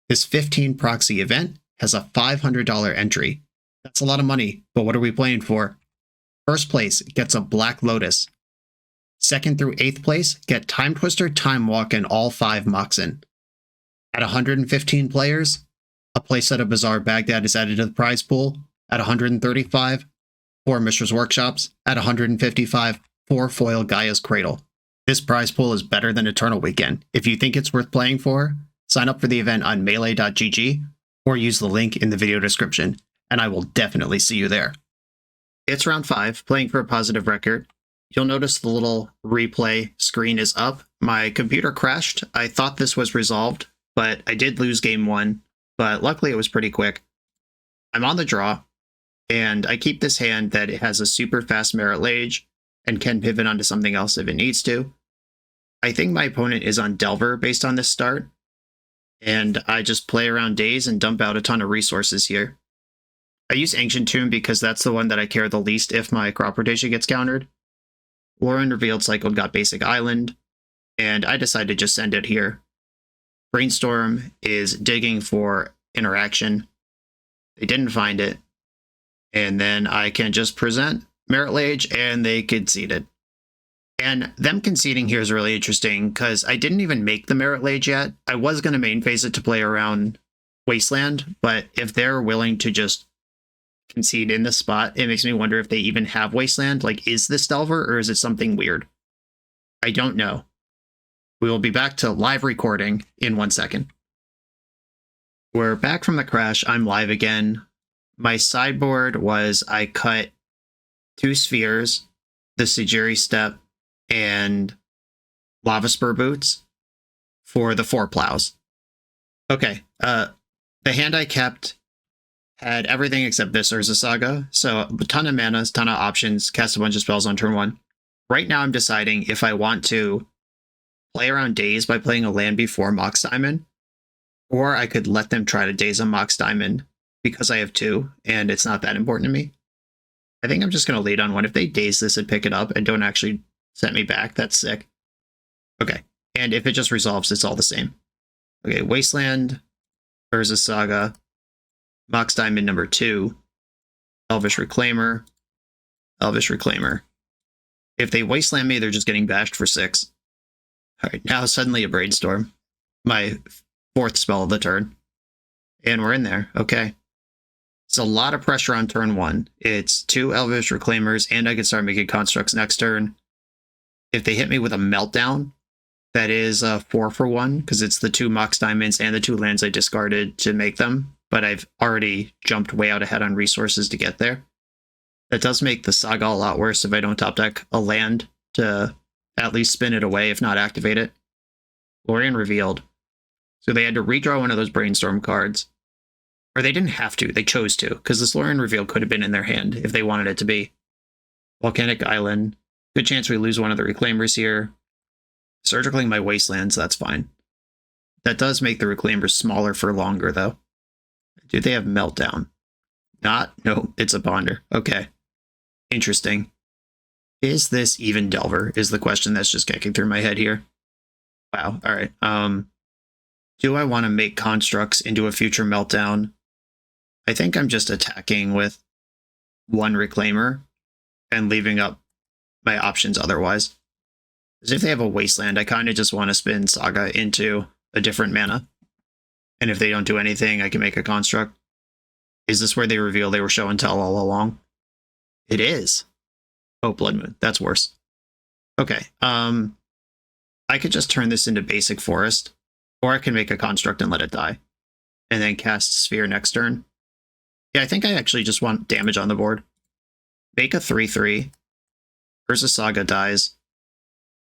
This 15 proxy event has a $500 entry. That's a lot of money, but what are we playing for? First place gets a Black Lotus. Second through 8th place get Time Twister, Time Walk, and all 5 Moxen. At 115 players, a playset of Bizarre Baghdad is added to the prize pool. At 135, 4 Mishra's Workshops. At 155, 4 Foil Gaia's Cradle. This prize pool is better than Eternal Weekend. If you think it's worth playing for, sign up for the event on melee.gg or use the link in the video description, and I will definitely see you there. It's round 5, playing for a positive record. You'll notice the little replay screen is up. My computer crashed. I thought this was resolved, but I did lose game 1, but luckily it was pretty quick. I'm on the draw, and I keep this hand that it has a super fast Merit Lage and can pivot onto something else if it needs to. I think my opponent is on Delver based on this start, and I just play around Daze and dump out a ton of resources here. I use Ancient Tomb because that's the one that I care the least if my Crop Rotation gets countered. Lauren Revealed Cycled got Basic Island, and I decided to just send it here. Brainstorm is digging for interaction. They didn't find it. And then I can just present Merit Lage, and they conceded. And them conceding here is really interesting, because I didn't even make the Merit Lage yet. I was going to main phase it to play around Wasteland, but if they're willing to just concede in the spot, it makes me wonder if they even have Wasteland. Like, is this Delver, or is it something weird? I don't know. We will be back to live recording in 1 second. We're back from the crash. I'm live again. My sideboard was I cut 2 Spheres, the Sejiri Step, and Lava Spur Boots for the 4 Plows. Okay, the hand I kept had everything except this Urza Saga, so a ton of mana, ton of options, cast a bunch of spells on turn 1. Right now I'm deciding if I want to play around Daze by playing a land before Mox Diamond, or I could let them try to Daze a Mox Diamond because I have 2, and it's not that important to me. I think I'm just going to lead on one. If they Daze this and pick it up and don't actually set me back, that's sick. Okay, and if it just resolves, it's all the same. Okay, Wasteland, Urza Saga, Mox Diamond number 2, Elvish Reclaimer, Elvish Reclaimer. If they Wasteland me, they're just getting bashed for 6. Alright, now suddenly a Brainstorm. My 4th spell of the turn. And we're in there, okay. It's a lot of pressure on turn 1. It's 2 Elvish Reclaimers, and I can start making constructs next turn. If they hit me with a Meltdown, that is a 4 for 1, because it's the 2 Mox Diamonds and the 2 lands I discarded to make them, but I've already jumped way out ahead on resources to get there. That does make the Saga a lot worse if I don't top deck a land to at least spin it away, if not activate it. Lorien Revealed. So they had to redraw one of those Brainstorm cards. Or they didn't have to, they chose to, because this Lorien Reveal could have been in their hand if they wanted it to be. Volcanic Island. Good chance we lose one of the Reclaimers here. Surgicling my Wastelands, that's fine. That does make the Reclaimers smaller for longer, though. Do they have Meltdown? No, it's a Ponder. Okay. Interesting. Is this even Delver, is the question that's just kicking through my head here. Wow, alright. Do I want to make constructs into a future Meltdown? I think I'm just attacking with 1 Reclaimer and leaving up my options otherwise. Because if they have a Wasteland, I kind of just want to spin Saga into a different mana. And if they don't do anything, I can make a construct. Is this where they reveal they were show and tell all along? It is. Oh, Blood Moon. That's worse. Okay. I could just turn this into basic forest, or I can make a construct and let it die, and then cast Sphere next turn. Yeah, I think I actually just want damage on the board. Make a 3/3. Urza Saga dies.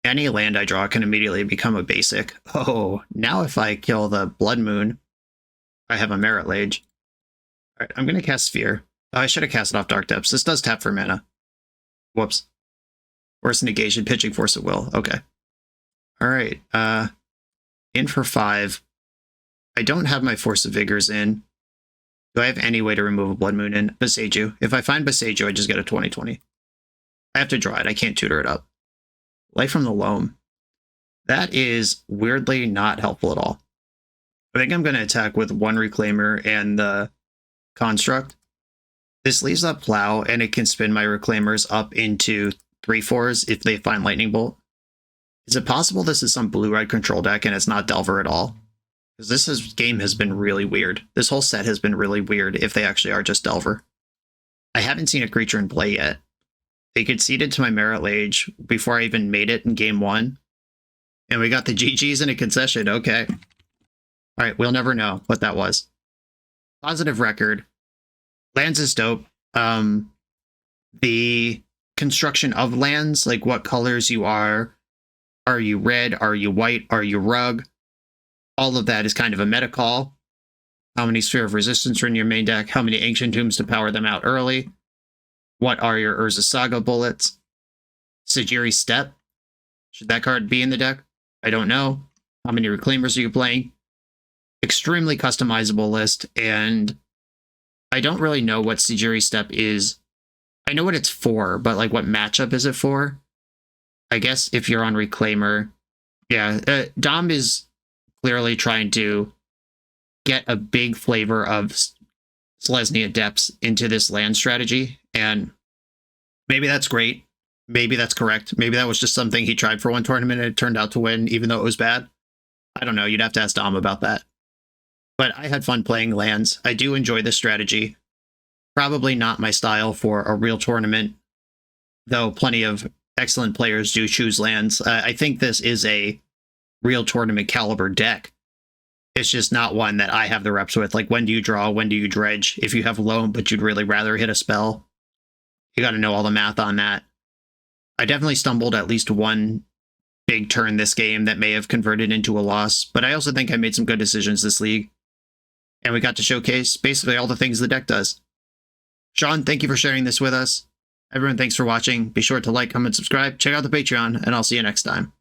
Any land I draw can immediately become a basic. Oh, now if I kill the Blood Moon, I have a Merit Lage. Alright, I'm gonna cast Sphere. Oh, I should have cast it off Dark Depths. This does tap for mana. Whoops. Force negation, pitching force at will. Okay. Alright, in for 5. I don't have my Force of Vigors in. Do I have any way to remove a Blood Moon in? Boseiju. If I find Boseiju, I just get a 20/20. I have to draw it. I can't tutor it up. Life from the Loam. That is weirdly not helpful at all. I think I'm going to attack with 1 Reclaimer and the Construct. This leaves that Plow, and it can spin my Reclaimers up into 3/4s if they find Lightning Bolt. Is it possible this is some blue-red control deck and it's not Delver at all? Because this game has been really weird. This whole set has been really weird if they actually are just Delver. I haven't seen a creature in play yet. They conceded to my Merit Lage before I even made it in game 1. And we got the GGs in a concession. Okay. Alright, we'll never know what that was. Positive record. Lands is dope. The construction of lands, like what colors you are. Are you red? Are you white? Are you rug? All of that is kind of a meta call. How many Sphere of Resistance are in your main deck? How many Ancient Tombs to power them out early? What are your Urza Saga bullets? Sajiri Step. Should that card be in the deck? I don't know. How many Reclaimers are you playing? Extremely customizable list, and I don't really know what Sajiri Step is. I know what it's for, but like what matchup is it for? I guess if you're on Reclaimer. Yeah, Dom is clearly trying to get a big flavor of Selesnya depths into this land strategy, and maybe that's great. Maybe that's correct. Maybe that was just something he tried for one tournament and it turned out to win, even though it was bad. I don't know. You'd have to ask Dom about that. But I had fun playing lands. I do enjoy this strategy. Probably not my style for a real tournament, though plenty of excellent players do choose lands. I think this is a real tournament caliber deck. It's just not one that I have the reps with. Like, when do you draw? When do you dredge? If you have loam, but you'd really rather hit a spell, you got to know all the math on that. I definitely stumbled at least one big turn this game that may have converted into a loss, but I also think I made some good decisions this league. And we got to showcase basically all the things the deck does. Sean, thank you for sharing this with us. Everyone, thanks for watching. Be sure to like, comment, subscribe, check out the Patreon, and I'll see you next time.